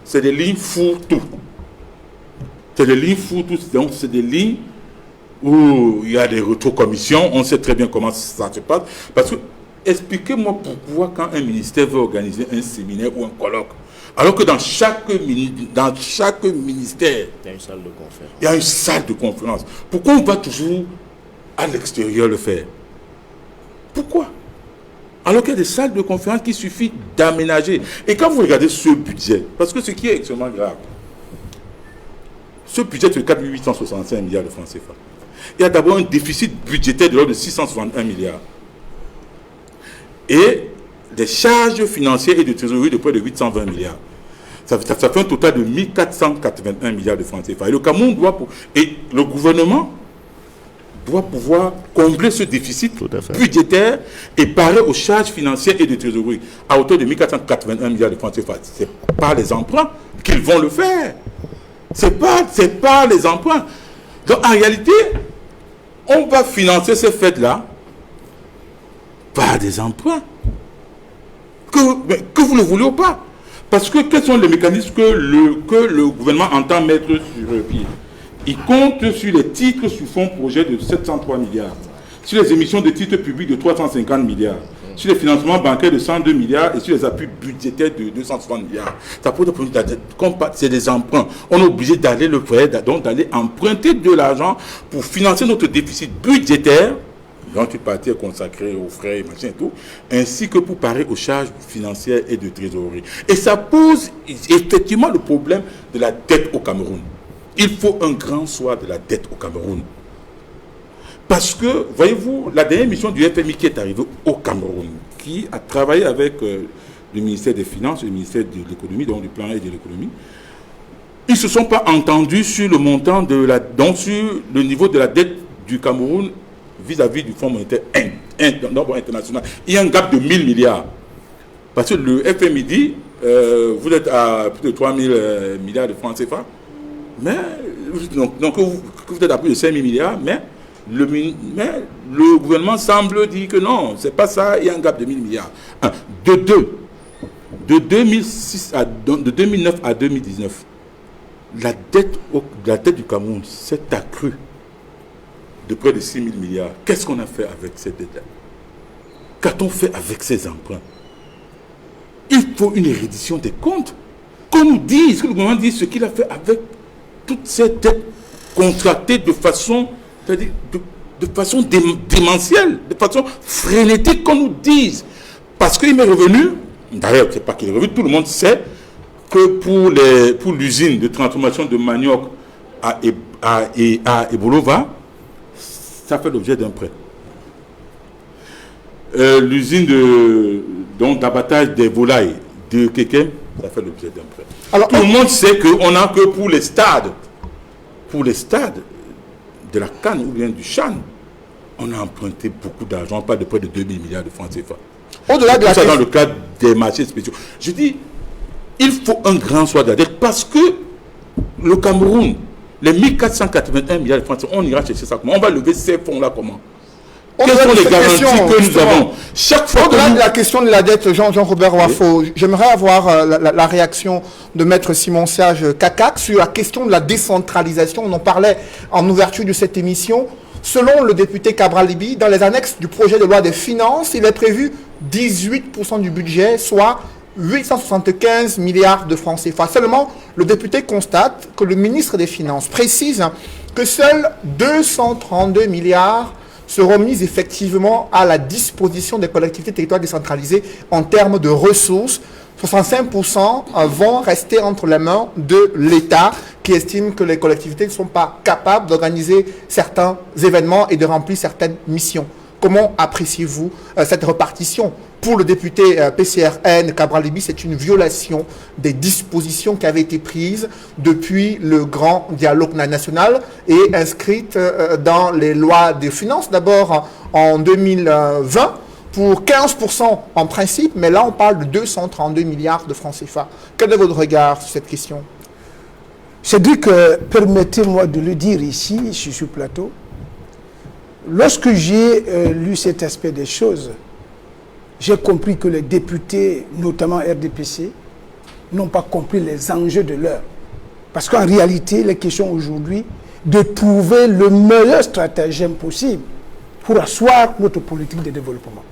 c'est des lignes fourre-tout. C'est des lignes fourre-tout. Donc, c'est des lignes où il y a des retours-commissions. On sait très bien comment ça se passe. Parce que, expliquez-moi pourquoi, quand un ministère veut organiser un séminaire ou un colloque, alors que dans chaque ministère, Il y a une salle de conférence. il y a une salle de conférence. Pourquoi on va toujours à l'extérieur le faire? Pourquoi? Alors qu'il y a des salles de conférence qu'il suffit d'aménager. Et quand vous regardez ce budget, parce que ce qui est extrêmement grave, ce budget de 4,865 milliards de francs CFA, il y a d'abord un déficit budgétaire de l'ordre de 661 milliards. Et des charges financières et de trésorerie de près de 820 milliards. Ça fait un total de 1481 milliards de francs CFA. Et le Cameroun et le gouvernement doit pouvoir combler ce déficit budgétaire et parer aux charges financières et de trésorerie à hauteur de 1481 milliards de francs CFA. Ce n'est pas les emprunts qu'ils vont le faire. Ce n'est pas les emprunts. Donc en réalité, on va financer ces fêtes-là par des emprunts. Que vous le voulez ou pas. Parce que quels sont les mécanismes que le gouvernement entend mettre sur pied? Il compte sur les titres sous fonds projet de 703 milliards, sur les émissions de titres publics de 350 milliards, sur les financements bancaires de 102 milliards et sur les appuis budgétaires de 260 milliards. Ça pose problème de la dette. C'est des emprunts. On est obligé d'aller le faire, donc d'aller emprunter de l'argent pour financer notre déficit budgétaire, dont une partie est consacrée aux frais et machin et tout, ainsi que pour parer aux charges financières et de trésorerie. Et ça pose effectivement le problème de la dette au Cameroun. Il faut un grand soir de la dette au Cameroun. Parce que, voyez-vous, la dernière mission du FMI qui est arrivée au Cameroun, qui a travaillé avec le ministère des Finances, le ministère de l'Économie, donc du Plan et de l'Économie, ils ne se sont pas entendus sur le montant donc sur le niveau de la dette du Cameroun vis-à-vis du Fonds monétaire international. Il y a un gap de 1000 milliards. Parce que le FMI dit, vous êtes à plus de 3000 milliards de francs CFA, mais donc vous êtes à plus de 5000 milliards, mais le gouvernement semble dire que non, c'est pas ça, il y a un gap de 1000 milliards. De 2009 à 2019, la dette du Cameroun s'est accrue de près de 6 000 milliards. Qu'est-ce qu'on a fait avec cette dette? Qu'a-t-on fait avec ces emprunts? Il faut une reddition des comptes. Qu'on nous dise, que le gouvernement dise ce qu'il a fait avec toutes ces dettes contractées de façon, c'est-à-dire de façon démentielle, de façon frénétique, qu'on nous dise. Parce qu'il m'est revenu D'ailleurs, c'est pas qu'il est revu. Tout le monde sait que pour l'usine de transformation de manioc à Ebolova, ça fait l'objet d'un prêt. L'usine d'abattage des volailles de Kekem, ça fait l'objet d'un prêt. Alors, tout le monde sait qu'on n'a que pour les stades de la CAN ou bien du CHAN, on a emprunté beaucoup d'argent, on parle de près de 2000 milliards de francs CFA. Au-delà de ça dans le cadre des marchés spéciaux. Je dis, il faut un grand soin de la dette parce que le Cameroun, les 1481 milliards de francs CFA, on ira chercher ça comment? On va lever ces fonds-là comment? Quelles sont les garanties que nous avons? Chaque fois au-delà de la question de la dette, Jean-Robert Wafo, j'aimerais avoir la réaction de Maître Simon-Serge Kakac sur la question de la décentralisation. On en parlait en ouverture de cette émission. Selon le député Cabral Libby, dans les annexes du projet de loi des finances, il est prévu 18% du budget, soit 875 milliards de francs CFA. Seulement, le député constate que le ministre des Finances précise que seuls 232 milliards seront mis effectivement à la disposition des collectivités territoriales décentralisées en termes de ressources. 65% vont rester entre les mains de l'État qui estime que les collectivités ne sont pas capables d'organiser certains événements et de remplir certaines missions. Comment appréciez-vous cette répartition? Pour le député PCRN Cabral Libby, c'est une violation des dispositions qui avaient été prises depuis le grand dialogue national et inscrites dans les lois des finances, d'abord en 2020, pour 15% en principe, mais là on parle de 232 milliards de francs CFA. Quel est votre regard sur cette question? Cédric, permettez-moi de le dire ici, sur ce plateau. Lorsque j'ai lu cet aspect des choses, j'ai compris que les députés, notamment RDPC, n'ont pas compris les enjeux de l'heure. Parce qu'en réalité, les questions aujourd'hui de trouver le meilleur stratagème possible pour asseoir notre politique de développement.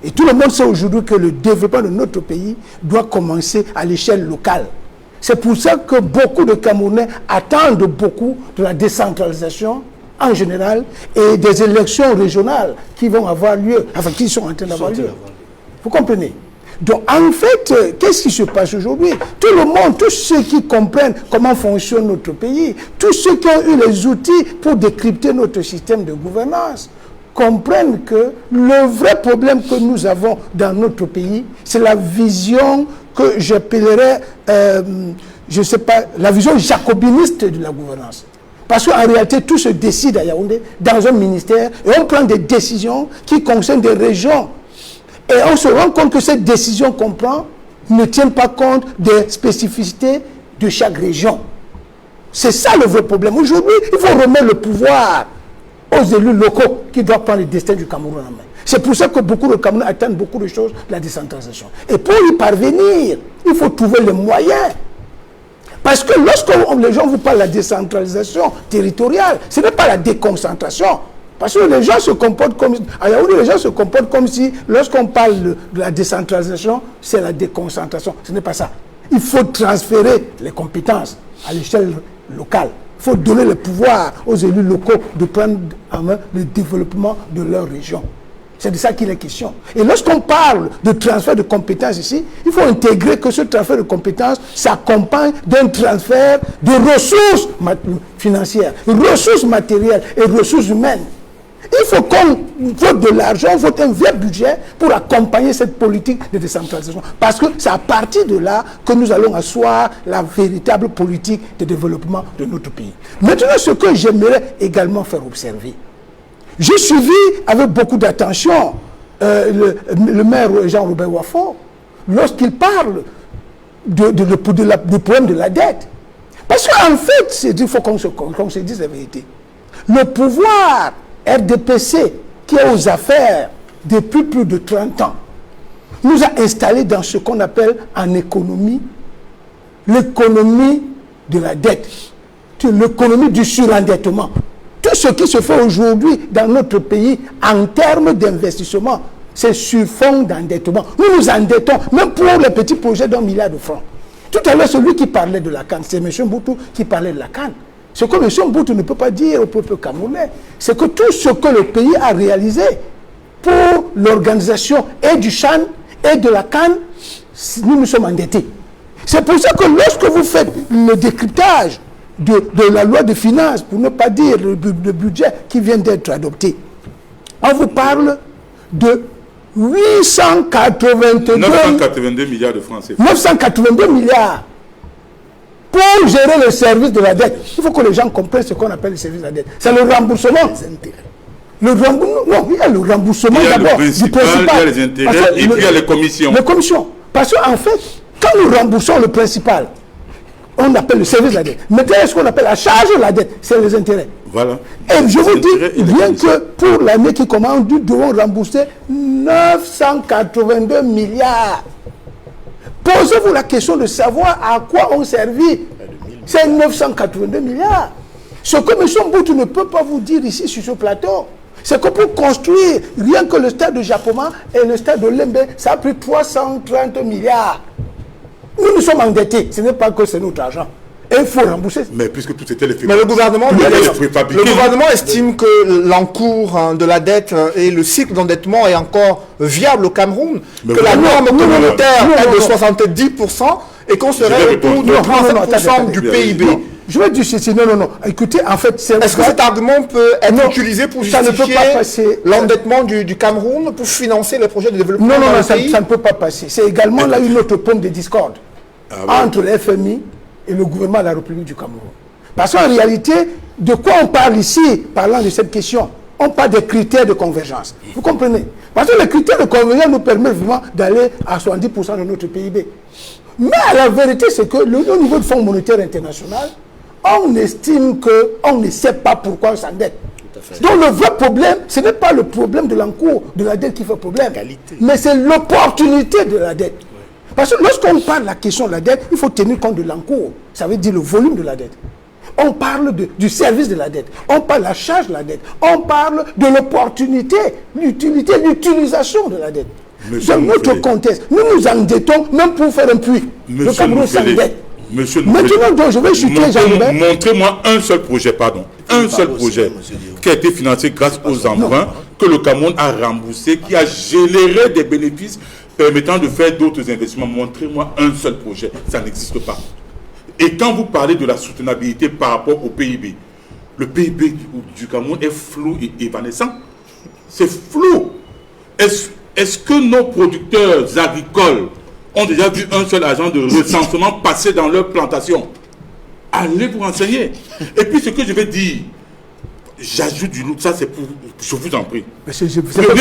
Et tout le monde sait aujourd'hui que le développement de notre pays doit commencer à l'échelle locale. C'est pour ça que beaucoup de Camerounais attendent beaucoup de la décentralisation en général et des élections régionales qui vont avoir lieu, enfin qui sont en train d'avoir lieu. Vous comprenez? Donc en fait, qu'est-ce qui se passe aujourd'hui? Tout le monde, tous ceux qui comprennent comment fonctionne notre pays, tous ceux qui ont eu les outils pour décrypter notre système de gouvernance, comprennent que le vrai problème que nous avons dans notre pays, c'est la vision que j'appellerais, je ne sais pas, la vision jacobiniste de la gouvernance. Parce qu'en réalité, tout se décide à Yaoundé, dans un ministère, et on prend des décisions qui concernent des régions. Et on se rend compte que ces décisions qu'on prend ne tiennent pas compte des spécificités de chaque région. C'est ça le vrai problème. Aujourd'hui, il faut remettre le pouvoir aux élus locaux qui doivent prendre le destin du Cameroun en main. C'est pour ça que beaucoup de Camerounais attendent beaucoup de choses de la décentralisation. Et pour y parvenir, il faut trouver les moyens. Parce que lorsque les gens vous parlent de la décentralisation territoriale, ce n'est pas la déconcentration. Parce que les gens se comportent comme... À Yaoundé, les gens se comportent comme si, lorsqu'on parle de la décentralisation, c'est la déconcentration. Ce n'est pas ça. Il faut transférer les compétences à l'échelle locale. Il faut donner le pouvoir aux élus locaux de prendre en main le développement de leur région. C'est de ça qu'il est question. Et lorsqu'on parle de transfert de compétences ici, il faut intégrer que ce transfert de compétences s'accompagne d'un transfert de ressources financières, ressources matérielles et ressources humaines. Il faut qu'on vote de l'argent, on vote un vrai budget pour accompagner cette politique de décentralisation. Parce que c'est à partir de là que nous allons asseoir la véritable politique de développement de notre pays. Maintenant, ce que j'aimerais également faire observer, j'ai suivi avec beaucoup d'attention le maire Jean-Robert Wafo lorsqu'il parle du problème de la dette. Parce qu'en fait, il faut qu'on se dise la vérité. Le pouvoir RDPC, qui est aux affaires depuis plus de 30 ans, nous a installés dans ce qu'on appelle en économie l'économie de la dette, l'économie du surendettement. Tout ce qui se fait aujourd'hui dans notre pays en termes d'investissement, c'est sur fond d'endettement. Nous nous endettons, même pour les petits projets d'1 milliard de francs. Tout à l'heure, celui qui parlait de la CAN, c'est M. Mboutou qui parlait de la CAN. Ce que M. Mboutou ne peut pas dire au peuple camerounais, c'est que tout ce que le pays a réalisé pour l'organisation et du CHAN et de la CAN, nous sommes endettés. C'est pour ça que lorsque vous faites le décryptage de la loi de finances, pour ne pas dire le budget qui vient d'être adopté, on vous parle de 982 milliards de francs CFA. 982 milliards pour gérer le service de la dette. Il faut que les gens comprennent ce qu'on appelle le service de la dette. C'est le remboursement. Non, il y a le remboursement d'abord du principal. Il y a les intérêts et puis il y a les commissions. Les commissions. Parce qu'en fait, quand nous remboursons le principal, on appelle le service de la dette. Maintenant, ce qu'on appelle la charge de la dette, c'est les intérêts. Voilà. Et je vous dis bien que pour l'année qui commence, nous devons rembourser 982 milliards. Posez-vous la question de savoir à quoi on servit ces 982 milliards. Ce que M. Mboutou ne peut pas vous dire ici sur ce plateau, c'est que pour construire rien que le stade de Japoma et le stade de Lembe, ça a pris 330 milliards. Nous sommes endettés. Ce n'est pas que c'est notre argent. Et il faut rembourser. Mais puisque tout était les faits. Mais le gouvernement estime que l'encours de la dette et le cycle d'endettement est encore viable au Cameroun, que la norme communautaire est de 70% et qu'on serait autour de 37% du PIB. Je vais dire ceci, non. Écoutez, en fait, est-ce que cet argument peut être utilisé pour justifier l'endettement du Cameroun pour financer les projets de développement dans le pays? Ça ne peut pas passer. C'est également là une autre pomme de discorde entre le FMI et le gouvernement de la République du Cameroun. Parce qu'en réalité, de quoi on parle ici, parlant de cette question? On parle des critères de convergence. Vous comprenez? Parce que les critères de convergence nous permettent vraiment d'aller à 70% de notre PIB. Mais la vérité, c'est que au niveau du Fonds monétaire international, on estime qu'on ne sait pas pourquoi on s'endette. Donc le vrai problème, ce n'est pas le problème de l'encours de la dette qui fait problème, mais c'est l'opportunité de la dette. Parce que lorsqu'on parle de la question de la dette, il faut tenir compte de l'encours. Ça veut dire le volume de la dette. On parle du service de la dette. On parle de la charge de la dette. On parle de l'opportunité, l'utilité, l'utilisation de la dette. Dans notre contexte, nous nous endettons même pour faire un puits. Le Cameroun s'endette. Maintenant, donc, je vais chuter Jean-Robert. Montrez-moi un seul projet, un seul projet qui a été financé grâce aux emprunts que le Cameroun a remboursé, qui a généré des bénéfices permettant de faire d'autres investissements. Montrez-moi un seul projet. Ça n'existe pas. Et quand vous parlez de la soutenabilité par rapport au PIB, le PIB du Cameroun est flou et évanescent. C'est flou. Est-ce que nos producteurs agricoles ont déjà vu un seul agent de recensement passer dans leur plantation? Allez vous renseigner. Et puis ce que je vais dire, j'ajoute du lourd, ça c'est pour... Je vous en prie. Prenez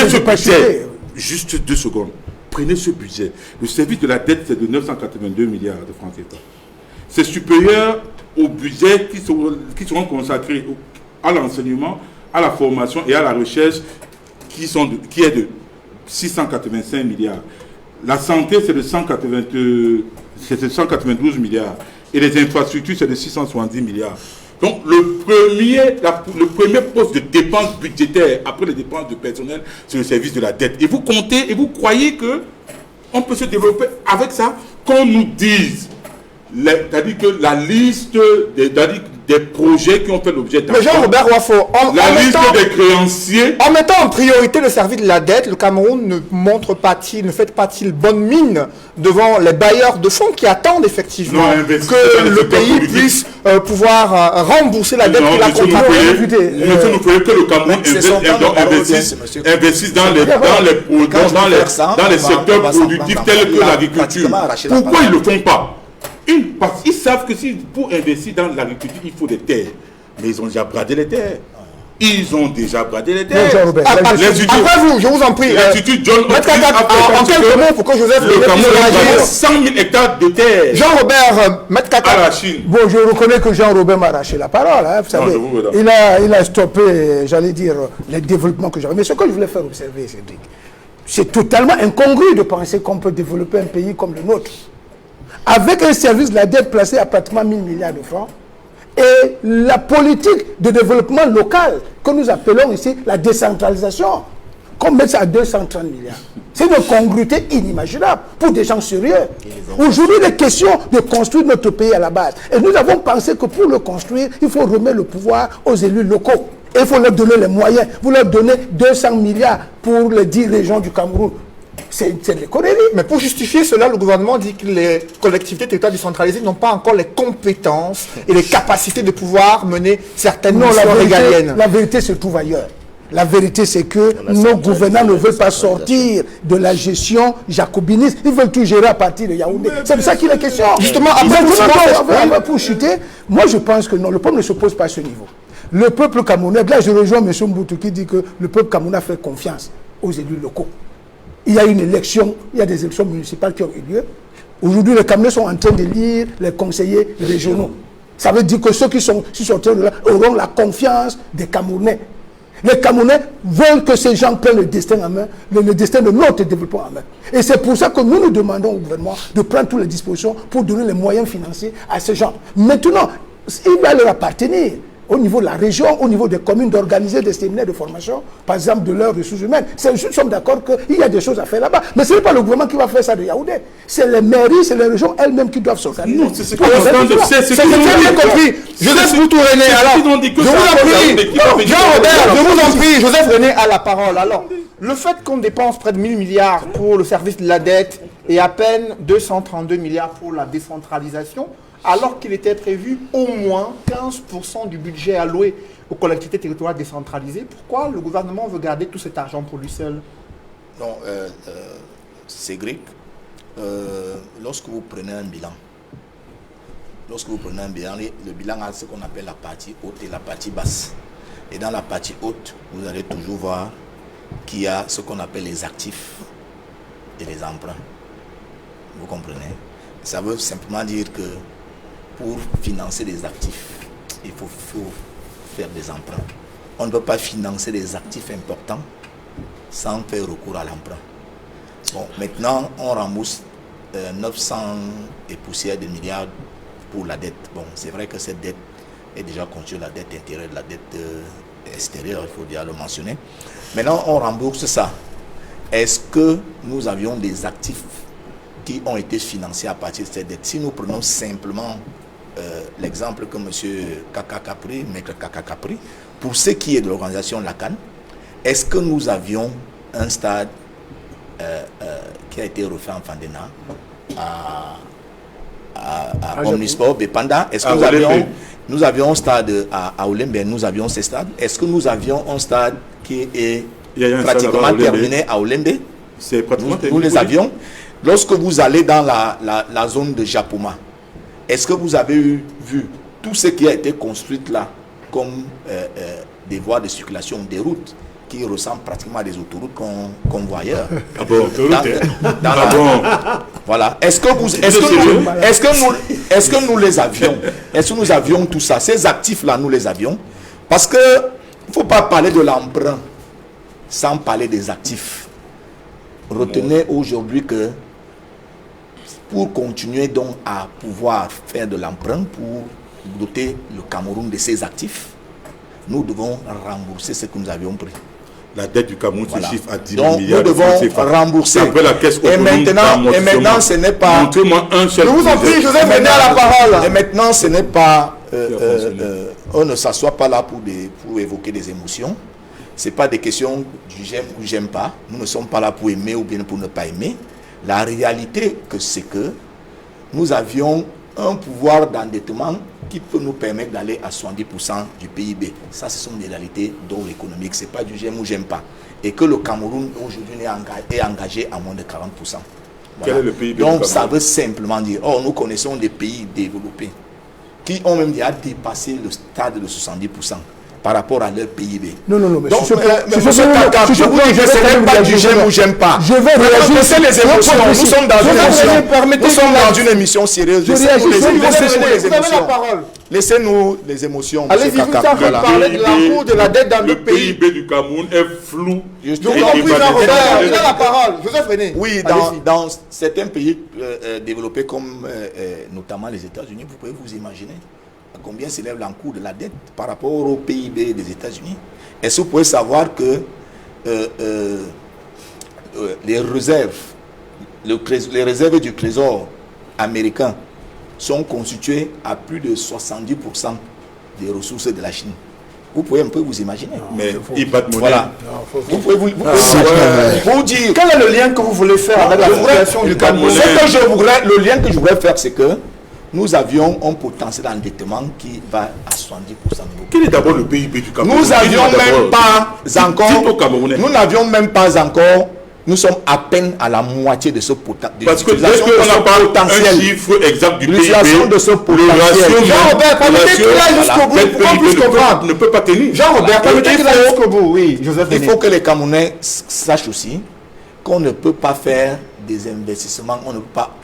ce budget, juste 2 secondes. Prenez ce budget. Le service de la dette, c'est de 982 milliards de francs CFA. C'est supérieur au budget qui seront consacrés à l'enseignement, à la formation et à la recherche, qui est de 685 milliards. La santé, c'est de 192 milliards. Et les infrastructures, c'est de 670 milliards. Donc, le premier poste de dépenses budgétaires, après les dépenses de personnel, c'est le service de la dette. Et vous comptez, et vous croyez qu'on peut se développer avec ça, qu'on nous dise, c'est-à-dire que la liste des projets qui ont fait l'objet d'un... Mais Jean-Robert Wafo, la liste des créanciers... En mettant en priorité le service de la dette, le Cameroun ne fait pas-t-il bonne mine devant les bailleurs de fonds qui attendent effectivement que le pays puisse pouvoir rembourser la dette qu'il a contractée. Monsieur, nous voulons que le Cameroun investisse dans les secteurs productifs tels que l'agriculture. Pourquoi ils ne le font pas? Parce qu'ils savent que pour investir dans l'agriculture, il faut des terres. Mais ils ont déjà bradé les terres. Après vous, je vous en prie. L'Institut John Hopkins en quelques mots pour que Joseph le Cameroun a 100 000 hectares de terres. Jean-Robert, à la Chine. Bon, je reconnais que Jean-Robert m'a arraché la parole. Hein, vous savez, il a stoppé, j'allais dire, les développements que j'avais. Mais ce que je voulais faire observer, Cédric, c'est totalement incongru de penser qu'on peut développer un pays comme le nôtre, avec un service de la dette placé à pratiquement 1000 milliards de francs, et la politique de développement local, que nous appelons ici la décentralisation, qu'on met ça à 230 milliards. C'est une congruité inimaginable pour des gens sérieux. Aujourd'hui, il est question de construire notre pays à la base. Et nous avons pensé que pour le construire, il faut remettre le pouvoir aux élus locaux. Et il faut leur donner les moyens. Vous leur donnez 200 milliards pour les 10 régions du Cameroun. c'est des conneries. Mais pour justifier cela, le gouvernement dit que les collectivités territoriales décentralisées n'ont pas encore les compétences et les capacités de pouvoir mener certaines missions régaliennes. La vérité se trouve ailleurs. La vérité, c'est que nos gouvernants ne veulent pas sortir de la gestion jacobiniste. Ils veulent tout gérer à partir de Yaoundé. C'est de ça qu'il est question. Justement, pour chuter, moi je pense que non, le peuple ne se pose pas à ce niveau. Le peuple camerounais, là je rejoins M. Mboutou qui dit que le peuple camerounais fait confiance aux élus locaux. Il y a une élection, il y a des élections municipales qui ont eu lieu. Aujourd'hui, les Camerounais sont en train de lire les conseillers régionaux. Ça veut dire que ceux qui sont sortis de là auront la confiance des Camerounais. Les Camerounais veulent que ces gens prennent le destin en main, le destin de notre développement en main. Et c'est pour ça que nous demandons au gouvernement de prendre toutes les dispositions pour donner les moyens financiers à ces gens. Maintenant, il va leur appartenir, au niveau de la région, au niveau des communes, d'organiser des séminaires de formation, par exemple de leurs ressources humaines. Nous sommes d'accord qu'il y a des choses à faire là-bas. Mais ce n'est pas le gouvernement qui va faire ça de Yaoundé. C'est les mairies, c'est les régions elles-mêmes qui doivent s'organiser. C'est ce que j'ai bien compris. Joseph Mboutou René, alors, je vous en prie, Joseph René a la parole. Alors, le fait qu'on dépense près de 1000 milliards pour le service de la dette et à peine 232 milliards pour la décentralisation, alors qu'il était prévu au moins 15% du budget alloué aux collectivités territoriales décentralisées, pourquoi le gouvernement veut garder tout cet argent pour lui seul? Non, Cédric, lorsque vous prenez un bilan, le bilan a ce qu'on appelle la partie haute et la partie basse. Et dans la partie haute, vous allez toujours voir qu'il y a ce qu'on appelle les actifs et les emprunts. Vous comprenez? Ça veut simplement dire que pour financer des actifs, il faut faire des emprunts. On ne peut pas financer des actifs importants sans faire recours à l'emprunt. Bon, maintenant, on rembourse 900 et poussières de milliards pour la dette. Bon, c'est vrai que cette dette est déjà constituée, la dette intérieure, la dette extérieure, il faut déjà le mentionner. Maintenant, on rembourse ça. Est-ce que nous avions des actifs qui ont été financés à partir de cette dette? Si nous prenons simplement l'exemple que M. Kaka Capri, Maître Kaka Capri, pour ce qui est de l'organisation LACAN, est-ce que nous avions un stade qui a été refait en Fandena à Omnisport, Bepanda? Est-ce que nous avions un stade à Oulembe, nous avions ces stades? Est-ce que nous avions un stade qui est pratiquement terminé à Oulembe? Nous les avions. Lorsque vous allez dans la zone de Japoma, est-ce que vous avez vu tout ce qui a été construit là comme des voies de circulation, des routes qui ressemblent pratiquement à des autoroutes qu'on voit ailleurs? Ah bon, Voilà. Est-ce que nous les avions? Est-ce que nous avions tout ça? Ces actifs-là, nous les avions. Parce que il ne faut pas parler de l'emprunt sans parler des actifs. Retenez aujourd'hui que pour continuer donc à pouvoir faire de l'emprunt, pour doter le Cameroun de ses actifs, nous devons rembourser ce que nous avions pris. La dette du Cameroun se chiffre à 10 donc, milliards nous devons rembourser. Et maintenant, ce n'est pas... Montrez-moi un seul. Je vous en prie, Joseph, venez à la parole. Et maintenant, ce n'est pas... on ne s'assoit pas là pour évoquer des émotions. Ce n'est pas des questions du j'aime ou j'aime pas. Nous ne sommes pas là pour aimer ou bien pour ne pas aimer. La réalité, c'est que nous avions un pouvoir d'endettement qui peut nous permettre d'aller à 70% du PIB. Ça, ce sont des réalités d'ordre économique. Ce n'est pas du j'aime ou j'aime pas. Et que le Cameroun, aujourd'hui, est engagé à moins de 40%. Voilà. Quel est le PIB? Donc, ça veut simplement dire, nous connaissons des pays développés qui ont même déjà dépassé le stade de 70%. Par rapport à leur PIB. Non, mais donc, ce n'est pas du j'aime ou j'aime pas. Je vais réagir. Les émotions. Nous sommes dans une émission sérieuse. Laissez-nous les émotions. Allez-y, vous savez parler de l'encours de la dette dans le pays. Le PIB du Cameroun est flou. Je vous en prie, Jean-Robert, il a la parole. Joseph René. Oui, dans certains pays développés comme notamment les États-Unis, vous pouvez vous imaginer combien s'élève l'encours de la dette par rapport au PIB des États-Unis. Est-ce que vous pouvez savoir que les réserves du Trésor américain sont constituées à plus de 70% des ressources de la Chine? Vous pouvez un peu vous imaginer. Mais ils battent monnaie. Voilà. Vous pouvez vous dire. Quel est le lien que vous voulez faire avec la situation du Cameroun? Le lien que je voudrais faire, c'est que nous avions un potentiel d'endettement qui va à 70%. Quel est d'abord le PIB du Cameroun? Nous n'avions même pas encore. Camerounais. Nous n'avions même pas encore. Nous sommes à peine à la moitié de ce potentiel. Parce que dès qu'on n'a pas un chiffre exact du PIB, de ce potentiel. Jean-Robert, permettez qu'il aille jusqu'au bout pour qu'on puisse comprendre. Ne peut pas tenir. Jean-Robert, permettez qu'il aille jusqu'au bout. Oui, Joseph. Il faut que les Camerounais sachent aussi qu'on ne peut pas faire des investissements, on ne peut pas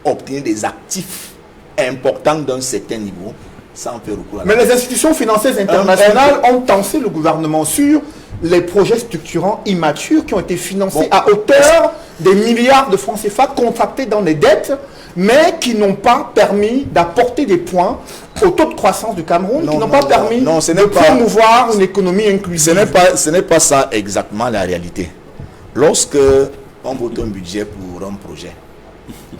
obtenir des actifs importants d'un certain niveau sans faire recours à Mais les institutions financières internationales ont tensé le gouvernement sur les projets structurants immatures qui ont été financés à hauteur des milliards de francs CFA contractés dans les dettes, mais qui n'ont pas permis d'apporter des points au taux de croissance du Cameroun, qui n'ont pas permis de promouvoir une économie inclusive. Ce n'est pas ça exactement la réalité. Lorsque on vote un budget pour un projet,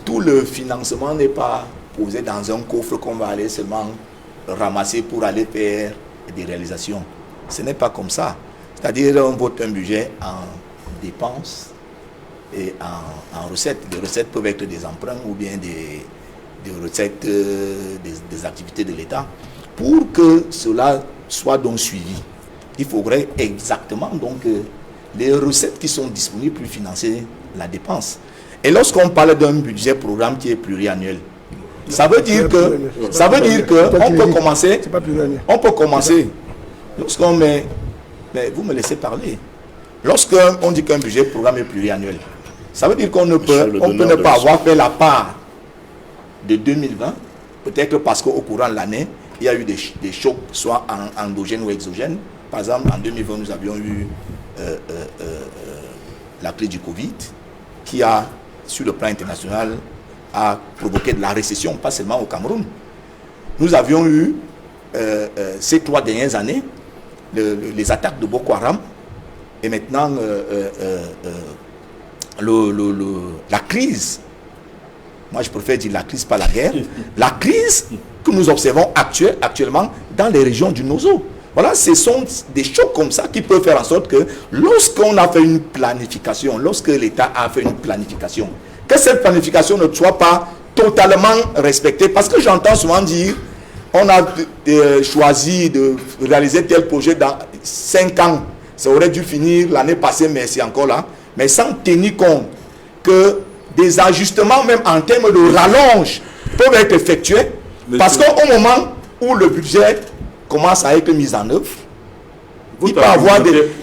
tout le financement n'est pas posé dans un coffre qu'on va aller seulement ramasser pour aller faire des réalisations. Ce n'est pas comme ça. C'est-à-dire on vote un budget en dépenses et en recettes. Les recettes peuvent être des emprunts ou bien des recettes des activités de l'État. Pour que cela soit donc suivi, il faudrait exactement donc les recettes qui sont disponibles pour financer la dépense. Et lorsqu'on parle d'un budget programme qui est pluriannuel, ça veut dire que on peut commencer lorsqu'on met. Mais vous me laissez parler. Lorsqu'on dit qu'un budget programme est pluriannuel, ça veut dire qu'on ne peut ne pas avoir fait la part de 2020, peut-être parce qu'au courant de l'année, il y a eu des chocs, soit endogènes ou exogènes. Par exemple, en 2020, nous avions eu la crise du Covid, qui a, sur le plan international, a provoqué de la récession, pas seulement au Cameroun. Nous avions eu, ces 3 dernières années, les attaques de Boko Haram, et maintenant la crise, moi je préfère dire la crise, pas la guerre, la crise que nous observons actuellement dans les régions du Nozo. Voilà, ce sont des chocs comme ça qui peuvent faire en sorte que lorsqu'on a fait une planification, lorsque l'État a fait une planification, que cette planification ne soit pas totalement respectée. Parce que j'entends souvent dire, on a choisi de réaliser tel projet dans 5 ans. Ça aurait dû finir l'année passée, mais c'est encore là. Mais sans tenir compte que des ajustements, même en termes de rallonge, peuvent être effectués. Parce qu'au moment où le budget commence à être mis en œuvre, il peut avoir des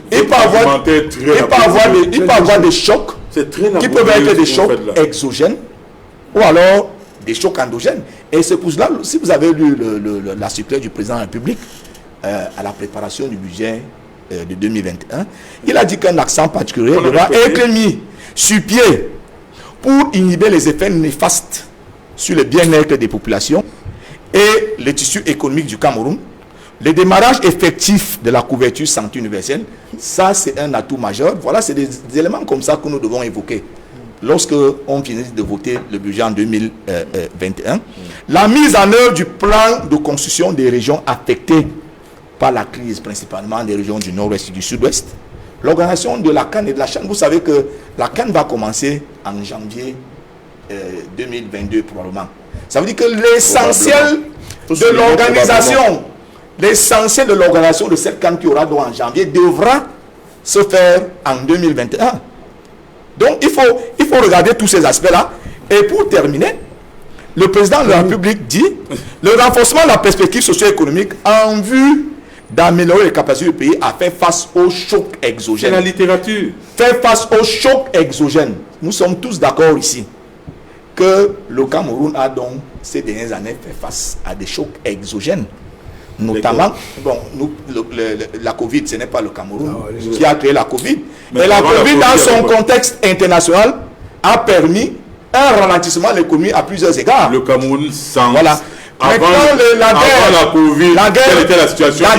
chocs qui peuvent être des chocs exogènes ou alors des chocs endogènes. Et c'est pour cela, si vous avez lu la circulaire du président de la République à la préparation du budget de 2021, il a dit qu'un accent particulier devra être mis sur pied pour inhiber les effets néfastes sur le bien-être des populations et le tissu économique du Cameroun. Le démarrage effectif de la couverture santé universelle, ça c'est un atout majeur. Voilà, c'est des éléments comme ça que nous devons évoquer lorsque on finit de voter le budget en 2021. La mise en œuvre du plan de construction des régions affectées par la crise, principalement des régions du nord-ouest et du sud-ouest. L'organisation de la CAN et de la CHAN, vous savez que la CAN va commencer en janvier 2022 probablement. Ça veut dire que l'essentiel de l'organisation de cette CAN qui aura donc en janvier devra se faire en 2021. Donc il faut regarder tous ces aspects-là. Et pour terminer, le président de la République dit le renforcement de la perspective socio-économique en vue d'améliorer les capacités du pays à faire face aux chocs exogènes. C'est la littérature. Faire face aux chocs exogènes. Nous sommes tous d'accord ici que le Cameroun a donc ces dernières années fait face à des chocs exogènes. Notamment, la Covid, ce n'est pas le Cameroun qui a créé la Covid. Mais la Covid, dans son contexte international, a permis un ralentissement de l'économie à plusieurs égards. Le Cameroun sans... Voilà. Avant la Covid, quelle était la situation? La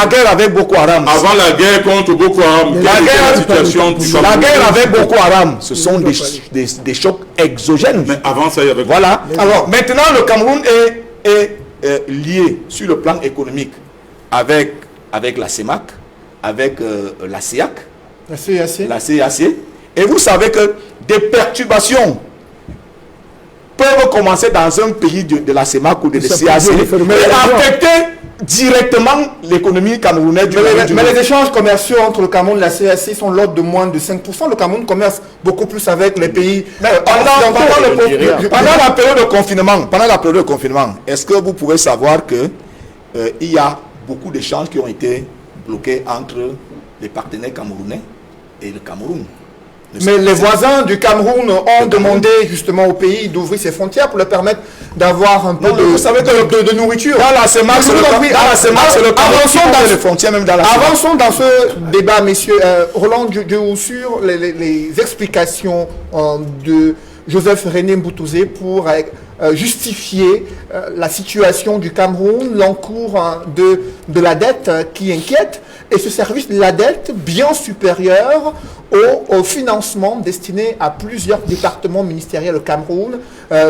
guerre avec Boko Haram. Avant la guerre contre Boko Haram, quelle était la situation du Cameroun? La guerre avec Boko Haram, ce sont des chocs exogènes. Mais avant ça, il y avait... Voilà. Alors, maintenant, le Cameroun est lié sur le plan économique avec avec la CEMAC, avec la CEAC, La CAC. la CAC, et vous savez que des perturbations peuvent commencer dans un pays de la CEMAC ou de la CAC et affecter directement l'économie camerounaise. Mais les échanges commerciaux entre le Cameroun et la CAC sont l'ordre de moins de 5%. Le Cameroun commerce beaucoup plus avec les pays pendant la période de confinement, est-ce que vous pouvez savoir que il y a beaucoup d'échanges qui ont été bloqués entre les partenaires camerounais et le Cameroun? Mais les voisins du Cameroun ont demandé justement au pays d'ouvrir ses frontières pour leur permettre d'avoir un peu de nourriture. Dans la CEMAC, c'est le Cameroun les frontières, même dans la CEMAC. Avançons dans ce débat, messieurs. Roland Diouf, sur les explications de Joseph René Mboutouzé pour justifier la situation du Cameroun, l'encours de la dette qui inquiète, et ce service de la dette bien supérieur au financement destiné à plusieurs départements ministériels au Cameroun,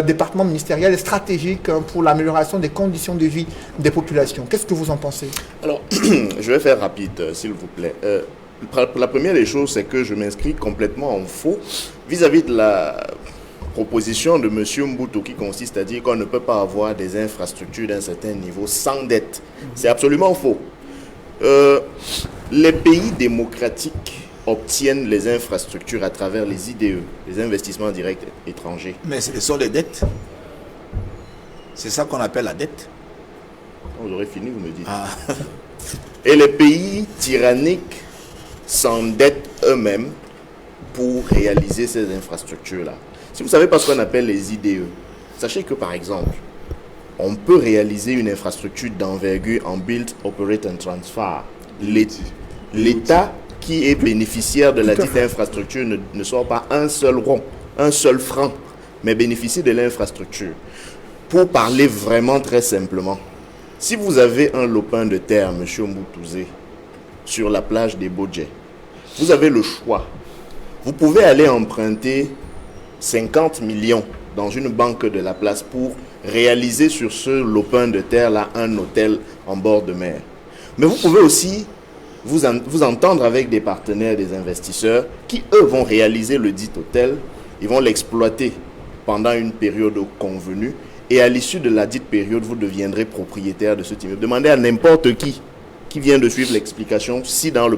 départements ministériels stratégiques pour l'amélioration des conditions de vie des populations. Qu'est-ce que vous en pensez? Alors, je vais faire rapide, s'il vous plaît. La première des choses, c'est que je m'inscris complètement en faux vis-à-vis de la proposition de M. Mboutou qui consiste à dire qu'on ne peut pas avoir des infrastructures d'un certain niveau sans dette. C'est absolument faux. Les pays démocratiques obtiennent les infrastructures à travers les IDE, les investissements directs étrangers. Mais ce sont des dettes. C'est ça qu'on appelle la dette. Vous aurez fini, vous me dites. Ah. Et les pays tyranniques s'endettent eux-mêmes pour réaliser ces infrastructures-là. Si vous savez pas ce qu'on appelle les IDE, sachez que par exemple, on peut réaliser une infrastructure d'envergure en Build, Operate and Transfer. L'État qui est bénéficiaire de la dite infrastructure ne sort pas un seul rond, un seul franc, mais bénéficie de l'infrastructure. Pour parler vraiment très simplement, si vous avez un lopin de terre, M. Mboutouzé, sur la plage des Bodjets, vous avez le choix. Vous pouvez aller emprunter 50 millions dans une banque de la place pour réaliser sur ce lopin de terre-là un hôtel en bord de mer. Mais vous pouvez aussi vous entendre avec des partenaires, des investisseurs qui, eux, vont réaliser le dit hôtel. Ils vont l'exploiter pendant une période convenue et à l'issue de la dite période, vous deviendrez propriétaire de ce immeuble. Demandez à n'importe qui vient de suivre l'explication, si dans le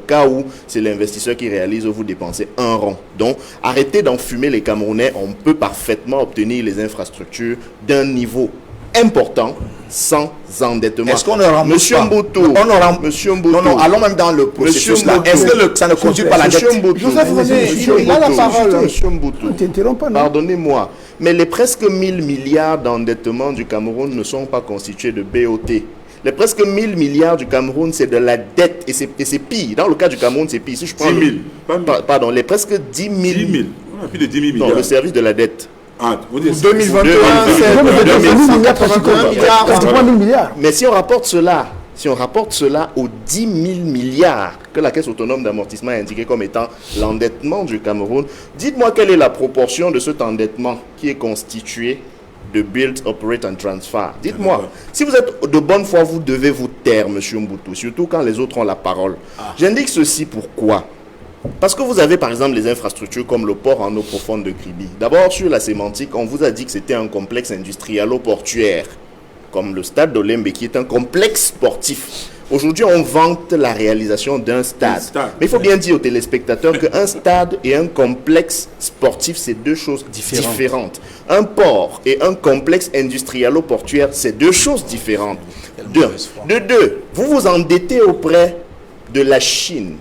cas où c'est l'investisseur qui réalise, vous dépensez un rond. Donc, arrêtez d'enfumer les Camerounais, on peut parfaitement obtenir les infrastructures d'un niveau important sans endettement. Est-ce qu'on ne rembourse Monsieur pas? Mboutou, Monsieur Mboutou. Non, allons même dans le processus là. Est-ce que ça ne conduit pas à la dette? Joseph René, il a la parole. Monsieur Mboutou, pardonnez-moi, mais les presque 1000 milliards d'endettement du Cameroun ne sont pas constitués de BOT. Les presque 1000 milliards du Cameroun, c'est de la dette et c'est pire. Dans le cas du Cameroun, c'est pire. Si je prends 10 000. Pardon, les presque 10 000. 10 000. On a plus de 10 000 milliards. Non, le service de la dette. Ah, vous dites 2021, c'est 1000 milliards. Mais si on rapporte cela aux 10 000 milliards que la Caisse autonome d'amortissement a indiqué comme étant l'endettement du Cameroun, dites-moi quelle est la proportion de cet endettement qui est constitué de Build, Operate and Transfer. Dites-moi, si vous êtes de bonne foi, vous devez vous taire, M. Mboutou, surtout quand les autres ont la parole. J'indique ceci pourquoi. Parce que vous avez par exemple les infrastructures comme le port en eau profonde de Kribi. D'abord sur la sémantique, on vous a dit que c'était un complexe industrialo-portuaire, comme le stade d'Olembe qui est un complexe sportif. Aujourd'hui, on vante la réalisation d'un stade. Mais il faut bien dire aux téléspectateurs qu'un stade et un complexe sportif, c'est deux choses différentes. Un port et un complexe industrialo-portuaire, c'est deux choses différentes. De deux, vous vous endettez auprès de la Chine,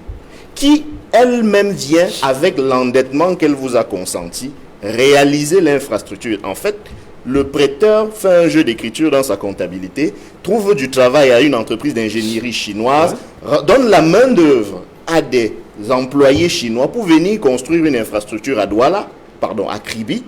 qui elle-même vient, avec l'endettement qu'elle vous a consenti, réaliser l'infrastructure. En fait, le prêteur fait un jeu d'écriture dans sa comptabilité, trouve du travail à une entreprise d'ingénierie chinoise, donne la main d'œuvre à des employés chinois pour venir construire une infrastructure à Douala, à Kribi,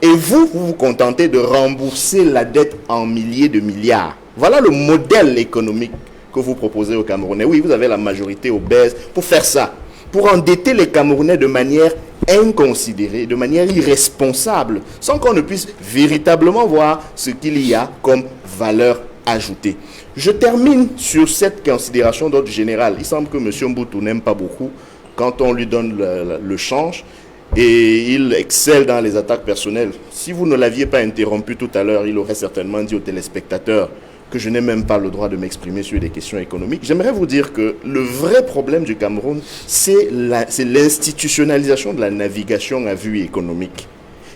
et vous vous contentez de rembourser la dette en milliers de milliards. Voilà le modèle économique que vous proposez aux Camerounais. Oui, vous avez la majorité obèse pour faire ça, pour endetter les Camerounais de manière inconsidérée, de manière irresponsable, sans qu'on ne puisse véritablement voir ce qu'il y a comme valeur ajouter. Je termine sur cette considération d'ordre général. Il semble que M. Mboutou n'aime pas beaucoup quand on lui donne le change et il excelle dans les attaques personnelles. Si vous ne l'aviez pas interrompu tout à l'heure, il aurait certainement dit aux téléspectateurs que je n'ai même pas le droit de m'exprimer sur des questions économiques. J'aimerais vous dire que le vrai problème du Cameroun, c'est l'institutionnalisation de la navigation à vue économique.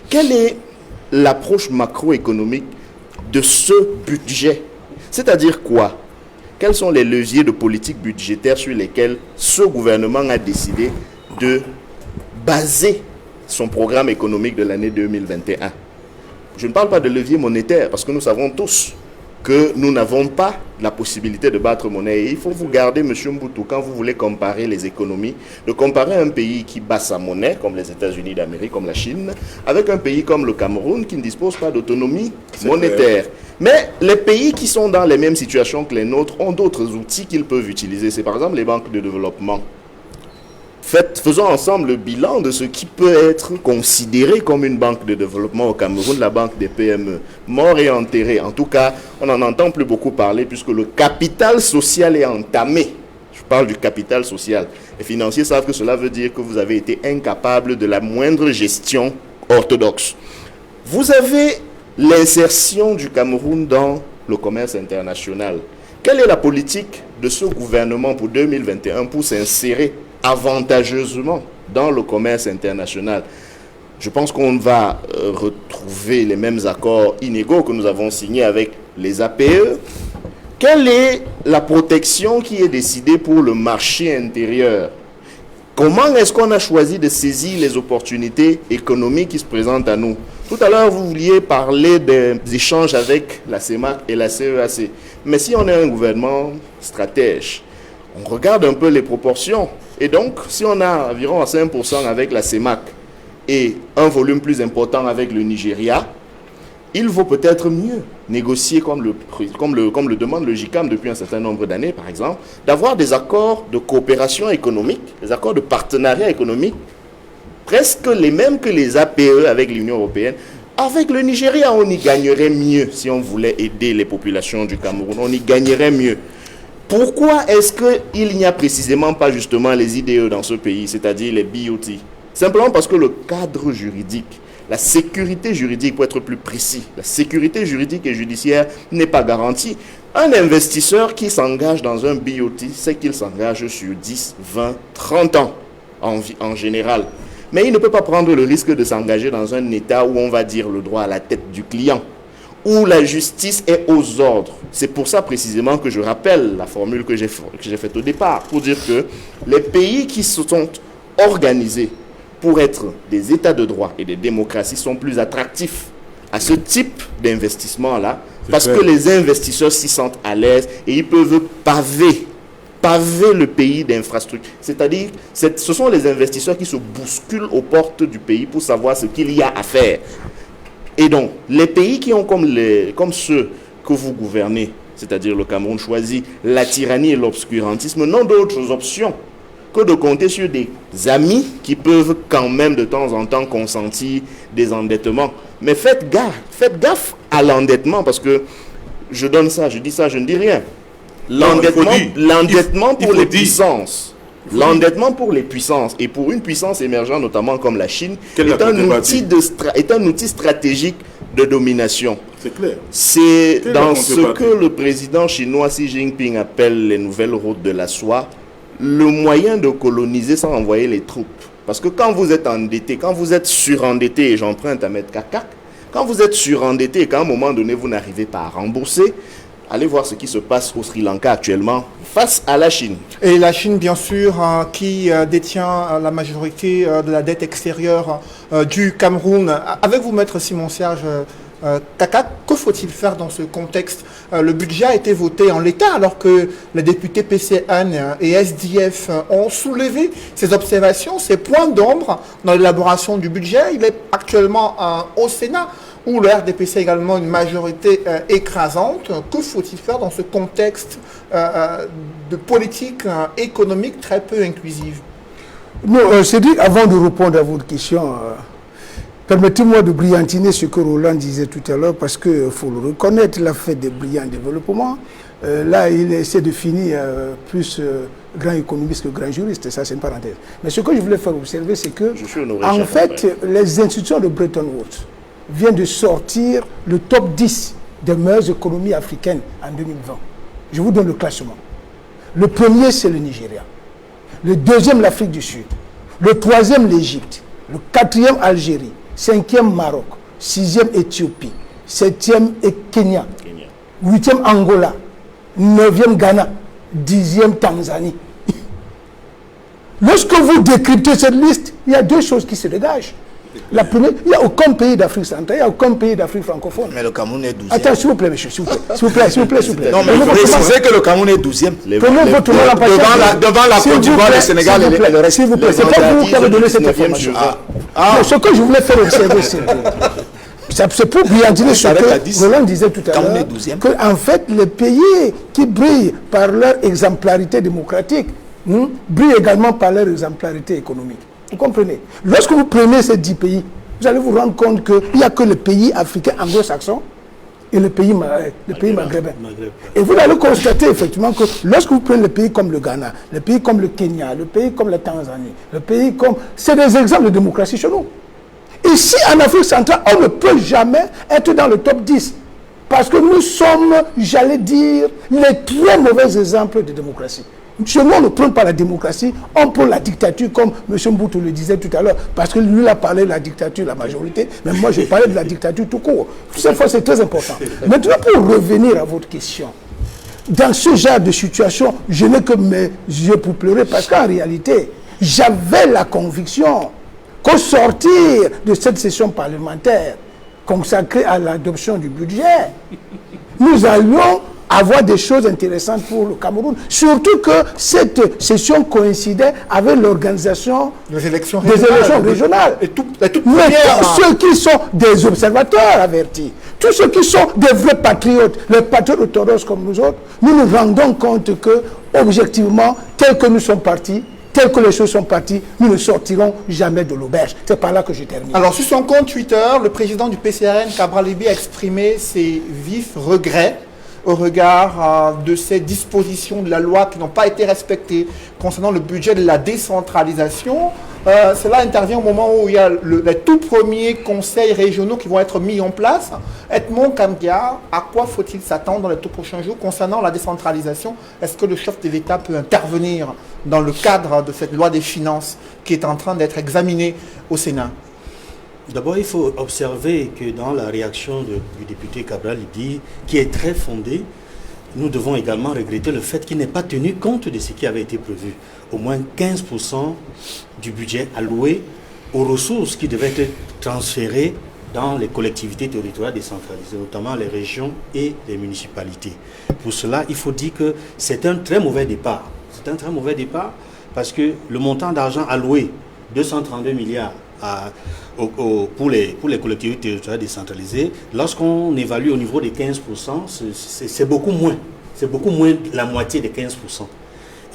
Quelle est l'approche macroéconomique de ce budget? C'est-à-dire quoi? Quels sont les leviers de politique budgétaire sur lesquels ce gouvernement a décidé de baser son programme économique de l'année 2021? Je ne parle pas de levier monétaire, parce que nous savons tous que nous n'avons pas la possibilité de battre monnaie. Et il faut vous garder, M. Mboutou, quand vous voulez comparer les économies, de comparer un pays qui bat sa monnaie, comme les États-Unis d'Amérique, comme la Chine, avec un pays comme le Cameroun, qui ne dispose pas d'autonomie monétaire. Mais les pays qui sont dans les mêmes situations que les nôtres ont d'autres outils qu'ils peuvent utiliser. C'est par exemple les banques de développement. Faisons ensemble le bilan de ce qui peut être considéré comme une banque de développement au Cameroun, la banque des PME, mort et enterrée. En tout cas, on n'en entend plus beaucoup parler puisque le capital social est entamé. Je parle du capital social. Les financiers savent que cela veut dire que vous avez été incapable de la moindre gestion orthodoxe. Vous avez l'insertion du Cameroun dans le commerce international. Quelle est la politique de ce gouvernement pour 2021 pour s'insérer avantageusement dans le commerce international? Je pense qu'on va retrouver les mêmes accords inégaux que nous avons signés avec les APE. Quelle est la protection qui est décidée pour le marché intérieur? Comment est-ce qu'on a choisi de saisir les opportunités économiques qui se présentent à nous? Tout à l'heure, vous vouliez parler des échanges avec la CEMAC et la CEAC. Mais si on est un gouvernement stratège, on regarde un peu les proportions. Et donc, si on a environ 5% avec la CEMAC et un volume plus important avec le Nigeria, il vaut peut-être mieux négocier, comme le demande le JICAM depuis un certain nombre d'années, par exemple, d'avoir des accords de coopération économique, des accords de partenariat économique, presque les mêmes que les APE avec l'Union européenne. Avec le Nigeria, on y gagnerait mieux si on voulait aider les populations du Cameroun. On y gagnerait mieux. Pourquoi est-ce qu'il n'y a précisément pas justement les IDE dans ce pays, c'est-à-dire les BOT? Simplement parce que le cadre juridique, la sécurité juridique, pour être plus précis, la sécurité juridique et judiciaire n'est pas garantie. Un investisseur qui s'engage dans un BOT, c'est qu'il s'engage sur 10, 20, 30 ans en général. Mais il ne peut pas prendre le risque de s'engager dans un État où on va dire le droit à la tête du client, où la justice est aux ordres. C'est pour ça précisément que je rappelle la formule que j'ai faite au départ, pour dire que les pays qui se sont organisés pour être des États de droit et des démocraties sont plus attractifs à ce type d'investissement-là, parce que les investisseurs s'y sentent à l'aise et ils peuvent paver le pays d'infrastructures. C'est-à-dire, ce sont les investisseurs qui se bousculent aux portes du pays pour savoir ce qu'il y a à faire. Et donc, les pays qui ont comme ceux que vous gouvernez, c'est-à-dire le Cameroun, choisi la tyrannie et l'obscurantisme, n'ont d'autres options que de compter sur des amis qui peuvent quand même de temps en temps consentir des endettements. Mais faites gaffe à l'endettement, parce que je dis ça, je ne dis rien. L'endettement pour les puissances. L'endettement pour les puissances et pour une puissance émergente, notamment comme la Chine, est un outil stratégique de domination. C'est clair. C'est dans ce que le président chinois Xi Jinping appelle les nouvelles routes de la soie, le moyen de coloniser sans envoyer les troupes. Parce que quand vous êtes endetté, quand vous êtes surendetté, et j'emprunte à Maître Kakak, quand vous êtes surendetté et qu'à un moment donné vous n'arrivez pas à rembourser, allez voir ce qui se passe au Sri Lanka actuellement face à la Chine. Et la Chine, bien sûr, qui détient la majorité de la dette extérieure du Cameroun. Avec vous, Maître Simon-Serge Kaka, que faut-il faire dans ce contexte? Le budget a été voté en l'état alors que les députés PCN et SDF ont soulevé ces observations, ces points d'ombre dans l'élaboration du budget. Il est actuellement au Sénat, où le RDPC a également une majorité écrasante. Que faut-il faire dans ce contexte de politique économique très peu inclusive? Non, Cédric, avant de répondre à votre question, Permettez-moi de brillantiner ce que Roland disait tout à l'heure, parce qu'il faut le reconnaître, il a fait des brillants développements. Là, il essaie de finir plus grand économiste que grand juriste, ça c'est une parenthèse. Mais ce que je voulais faire observer, c'est que, en fait, les institutions de Bretton Woods viennent de sortir le top 10 des meilleures économies africaines en 2020. Je vous donne le classement. Le premier, c'est le Nigeria. Le deuxième, l'Afrique du Sud. Le troisième, l'Égypte. Le quatrième, Algérie. Cinquième, Maroc. Sixième, Éthiopie. Septième, Kenya. Huitième, Angola. Neuvième, Ghana. Dixième, Tanzanie. Lorsque vous décryptez cette liste, il y a deux choses qui se dégagent. La première, il n'y a aucun pays d'Afrique centrale, il n'y a aucun pays d'Afrique francophone. Mais le Cameroun est 12e. Attends, s'il vous plaît, monsieur, s'il vous plaît. Non, mais il faut préciser que le Cameroun est 12e. Prenez votre nom en patience. Devant la Côte d'Ivoire, le Sénégal et le reste. S'il vous plaît, c'est pas vous qui avez donné cette information. Ce que je voulais faire observer, c'est pour brillantiner ce que Roland disait tout à l'heure, qu'en fait, les pays qui brillent par leur exemplarité démocratique brillent également par leur exemplarité économique. Vous comprenez? Lorsque vous prenez ces 10 pays, vous allez vous rendre compte qu'il n'y a que les pays africains anglo-saxons et les pays maghrébins. Et vous allez constater effectivement que lorsque vous prenez les pays comme le Ghana, les pays comme le Kenya, les pays comme la Tanzanie, les pays comme... C'est des exemples de démocratie chez nous. Ici, en Afrique centrale, on ne peut jamais être dans le top 10. Parce que nous sommes, j'allais dire, les très mauvais exemples de démocratie. Chez nous, on ne prend pas la démocratie, on prend la dictature, comme M. Mboutou le disait tout à l'heure, parce que lui, il a parlé de la dictature, la majorité, mais moi, je parlais de la dictature tout court. Cette fois, c'est très important. Maintenant, pour revenir à votre question, dans ce genre de situation, je n'ai que mes yeux pour pleurer, parce qu'en réalité, j'avais la conviction qu'au sortir de cette session parlementaire consacrée à l'adoption du budget, nous allions avoir des choses intéressantes pour le Cameroun. Surtout que cette session coïncidait avec l'organisation des élections régionales. Et mais tous ceux qui sont des observateurs avertis, tous ceux qui sont des vrais patriotes, les patriotes orthodoxes comme nous autres, nous nous rendons compte que, objectivement, tel que nous sommes partis, telles que les choses sont parties, nous ne sortirons jamais de l'auberge. C'est par là que je termine. Alors, sur son compte Twitter, le président du PCRN, Cabral Libby, a exprimé ses vifs regrets au regard de ces dispositions de la loi qui n'ont pas été respectées concernant le budget de la décentralisation. Cela intervient au moment où il y a les tout premiers conseils régionaux qui vont être mis en place. Edmond Kamdia, à quoi faut-il s'attendre dans les tout prochains jours concernant la décentralisation? Est-ce que le chef de l'État peut intervenir dans le cadre de cette loi des finances qui est en train d'être examinée au Sénat? D'abord, il faut observer que dans la réaction du député Cabral Libby, qui est très fondée, nous devons également regretter le fait qu'il n'ait pas tenu compte de ce qui avait été prévu. Au moins 15% du budget alloué aux ressources qui devaient être transférées dans les collectivités territoriales décentralisées, notamment les régions et les municipalités. Pour cela, il faut dire que c'est un très mauvais départ. C'est un très mauvais départ parce que le montant d'argent alloué, 232 milliards, pour les collectivités territoriales décentralisées, lorsqu'on évalue au niveau des 15%, c'est beaucoup moins. C'est beaucoup moins de la moitié des 15%.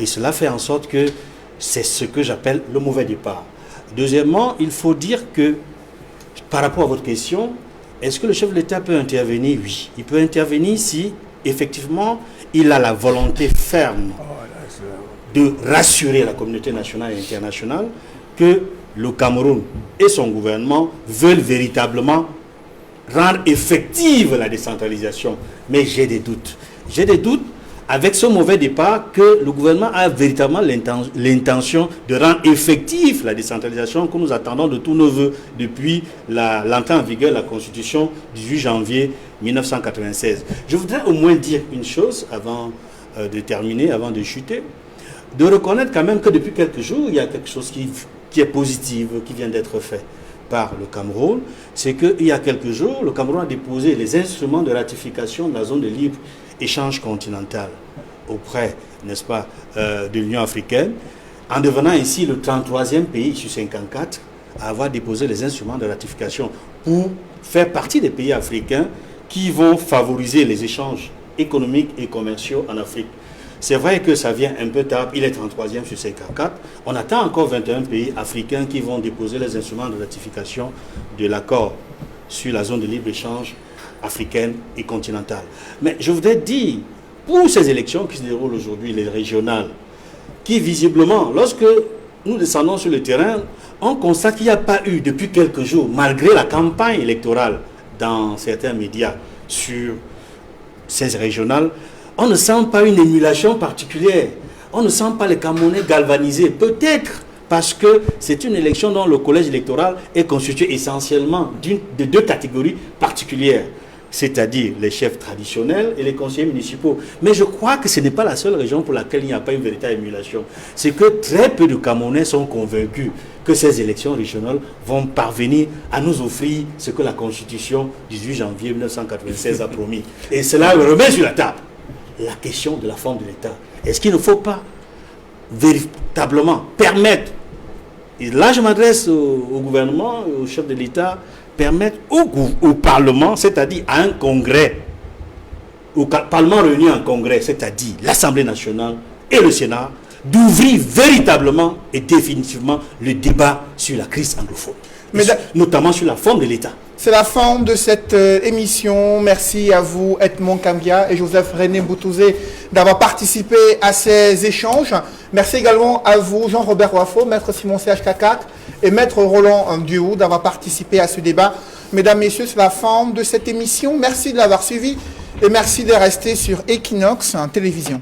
Et cela fait en sorte que c'est ce que j'appelle le mauvais départ. Deuxièmement, il faut dire que, par rapport à votre question, est-ce que le chef de l'État peut intervenir? Oui. Il peut intervenir si, effectivement, il a la volonté ferme de rassurer la communauté nationale et internationale que le Cameroun et son gouvernement veulent véritablement rendre effective la décentralisation. Mais j'ai des doutes. J'ai des doutes avec ce mauvais départ que le gouvernement a véritablement l'intention de rendre effective la décentralisation que nous attendons de tous nos voeux depuis l'entrée en vigueur de la Constitution du 18 janvier 1996. Je voudrais au moins dire une chose avant de terminer, avant de chuter, de reconnaître quand même que depuis quelques jours, il y a quelque chose qui est positive, qui vient d'être fait par le Cameroun, c'est qu'il y a quelques jours, le Cameroun a déposé les instruments de ratification de la zone de libre-échange continental auprès, n'est-ce pas, de l'Union africaine, en devenant ainsi le 33e pays sur 54 à avoir déposé les instruments de ratification pour faire partie des pays africains qui vont favoriser les échanges économiques et commerciaux en Afrique. C'est vrai que ça vient un peu tard, il est 33e sur C44. On attend encore 21 pays africains qui vont déposer les instruments de ratification de l'accord sur la zone de libre-échange africaine et continentale. Mais je voudrais dire, pour ces élections qui se déroulent aujourd'hui, les régionales, qui visiblement, lorsque nous descendons sur le terrain, on constate qu'il n'y a pas eu depuis quelques jours, malgré la campagne électorale dans certains médias sur ces régionales, on ne sent pas une émulation particulière. On ne sent pas les Camerounais galvanisés. Peut-être parce que c'est une élection dont le collège électoral est constitué essentiellement de deux catégories particulières, c'est-à-dire les chefs traditionnels et les conseillers municipaux. Mais je crois que ce n'est pas la seule région pour laquelle il n'y a pas une véritable émulation. C'est que très peu de Camerounais sont convaincus que ces élections régionales vont parvenir à nous offrir ce que la Constitution du 18 janvier 1996 a promis. Et cela le remet sur la table. La question de la forme de l'État. Est-ce qu'il ne faut pas véritablement permettre, et là je m'adresse au gouvernement, au chef de l'État, permettre au Parlement, c'est-à-dire à un congrès, au Parlement réuni en congrès, c'est-à-dire l'Assemblée nationale et le Sénat, d'ouvrir véritablement et définitivement le débat sur la crise anglophone, notamment sur la forme de l'État. C'est la fin de cette émission. Merci à vous, Edmond Kambia et Joseph René Boutouzé, d'avoir participé à ces échanges. Merci également à vous, Jean-Robert Wafo, Maître Simon CH4 et Maître Roland Duhou, d'avoir participé à ce débat. Mesdames, Messieurs, c'est la fin de cette émission. Merci de l'avoir suivi et merci de rester sur Equinox Télévision.